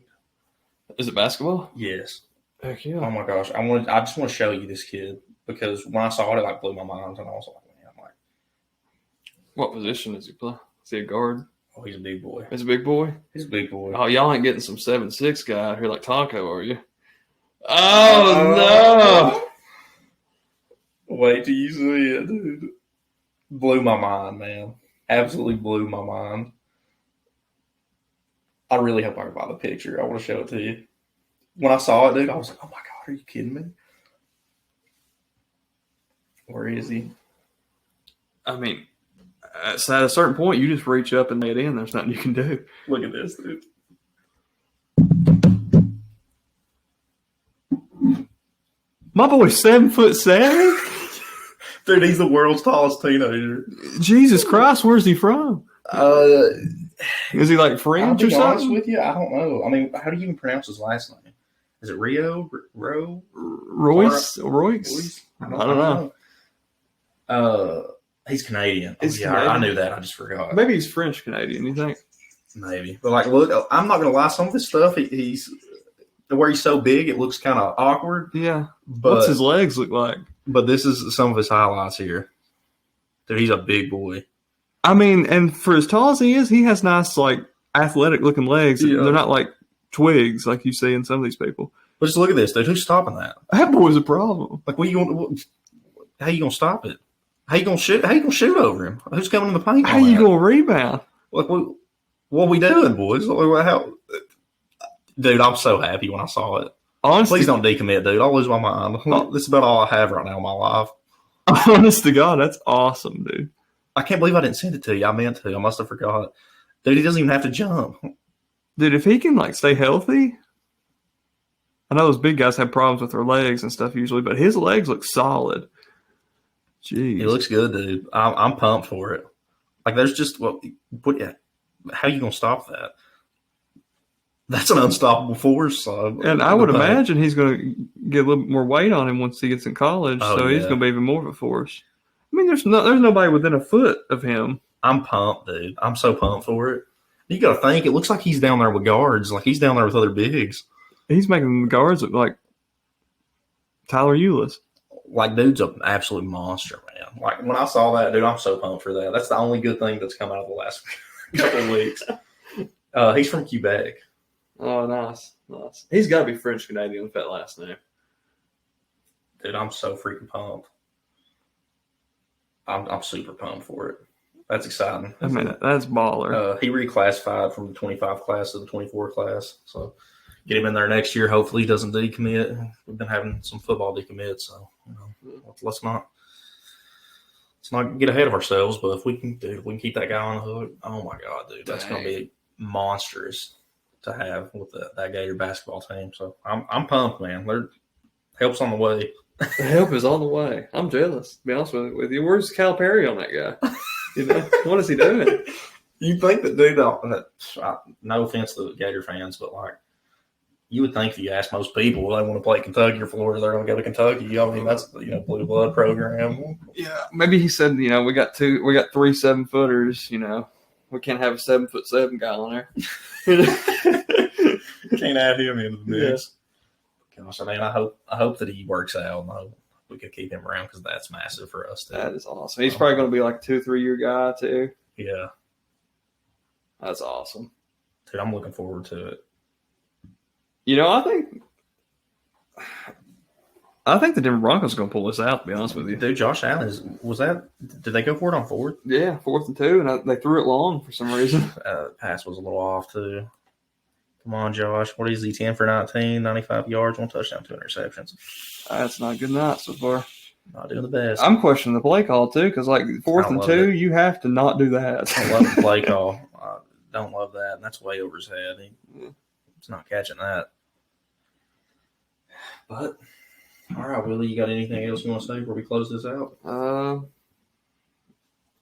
Is it basketball? Yes. Heck yeah. Oh my gosh. I just want to show you this kid because when I saw it blew my mind, and I was like, man, what position does he play? Is he a guard? Oh, he's a big boy. He's a big boy? He's a big boy. Oh, y'all ain't getting some 7'6" guy out here like Taco, are you? Oh, no. Wait till you see it, dude. Blew my mind, man. Absolutely blew my mind. I really hope I can find the picture. I want to show it to you. When I saw it, dude, I was like, oh my God, are you kidding me? Where is he? I mean, at a certain point, you just reach up and lay it in. There's nothing you can do. Look at this, dude. My boy's 7'7". Dude, he's the world's tallest teenager. Jesus Christ, where's he from? Is he like French or something? I'll be honest with you, I don't know. I mean, how do you even pronounce his last name? Is it Rio? Royce? I don't know. He's Canadian. Canadian? I knew that. I just forgot. Maybe he's French Canadian. You think? Maybe, but like, look, I'm not gonna lie. Some of this stuff, he's where he's so big, it looks kind of awkward. Yeah. What's his legs look like? But this is some of his highlights here. Dude, he's a big boy. I mean, and for as tall as he is, he has nice, like, athletic-looking legs. Yeah. They're not like twigs like you see in some of these people. But just look at this, dude. Who's stopping that? That boy's a problem. Like, how you gonna stop it? How you gonna shoot over him? Who's coming in the paint? How you gonna rebound? Like, what we doing, boys? Dude, I'm so happy when I saw it. Honestly, Please don't decommit, dude. I'll lose my mind. This is about all I have right now in my life. honest to God, that's awesome, dude. I can't believe I didn't send it to you. I meant to. I must have forgot. Dude, he doesn't even have to jump. Dude, if he can like stay healthy, I know those big guys have problems with their legs and stuff usually, but his legs look solid. Jeez, He looks good, dude. I'm pumped for it. Like, there's just how you gonna stop that? That's an unstoppable force. and I would imagine he's going to get a little more weight on him once he gets in college, so he's going to be even more of a force. I mean, there's nobody within a foot of him. I'm pumped, dude. I'm so pumped for it. You got to think, it looks like he's down there with guards. Like, he's down there with other bigs. He's making the guards look like Tyler Eulis. Like, dude's an absolute monster, man. Like, when I saw that, dude, I'm so pumped for that. That's the only good thing that's come out of the last couple of weeks. He's from Quebec. Oh, nice. He's got to be French Canadian with that last name. Dude, I'm so freaking pumped. I'm super pumped for it. That's exciting. I mean, that's baller. He reclassified from the 25 class to the 24 class. So get him in there next year. Hopefully he doesn't decommit. We've been having some football decommits, so let's not get ahead of ourselves. But if we can keep that guy on the hook, oh my God, dude, that's going to be monstrous to have with that Gator basketball team. So I'm pumped, man. Help's on the way. The help is on the way. I'm jealous, to be honest with you. Where's Calipari on that guy? What is he doing? You think that, dude, no offense to the Gator fans, but like, you would think if you ask most people, they want to play Kentucky or Florida, they're going to go to Kentucky. I mean, that's blue blood program. Yeah, maybe he said, we got 3 7-footers. We can't have a 7'7" guy on there. Can't add him into the mix. Yeah. Gosh, I mean, I hope that he works out. I hope we could keep him around because that's massive for us too. That is awesome. He's probably going to be like a 2-3 year guy too. Yeah, that's awesome, dude. I'm looking forward to it. I think the Denver Broncos are going to pull this out, to be honest with you. Dude, Josh Allen did they go for it on 4th? Yeah, 4th and 2, and they threw it long for some reason. Pass was a little off too. Come on, Josh. What is he, 10 for 19, 95 yards, 1 touchdown, 2 interceptions. That's not good night so far. Not doing the best. I'm questioning the play call too, because 4th and 2, you have to not do that. I love the play call. I don't love that, and that's way over his head. He's not catching that. But, all right, Willie, you got anything else you want to say before we close this out?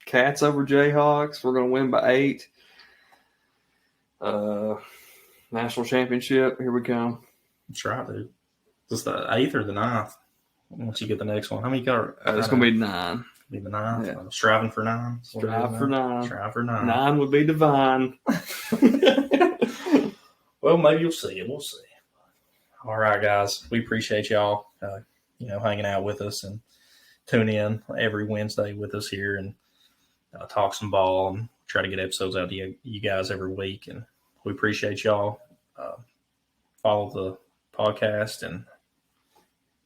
Cats over Jayhawks. We're going to win by 8. National championship. Here we come. That's right, dude. Is this the 8th or the 9th? Once you get the next one. How many got? It's going to be 9. Be the 9th? Yeah. Striving for 9? Strive for 9. Strive for 9. 9 would be divine. Well, maybe you'll see it. We'll see. All right, guys. We appreciate y'all, hanging out with us and tune in every Wednesday with us here and talk some ball and try to get episodes out to you guys every week. And we appreciate y'all. Follow the podcast and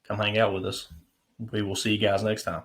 come hang out with us. We will see you guys next time.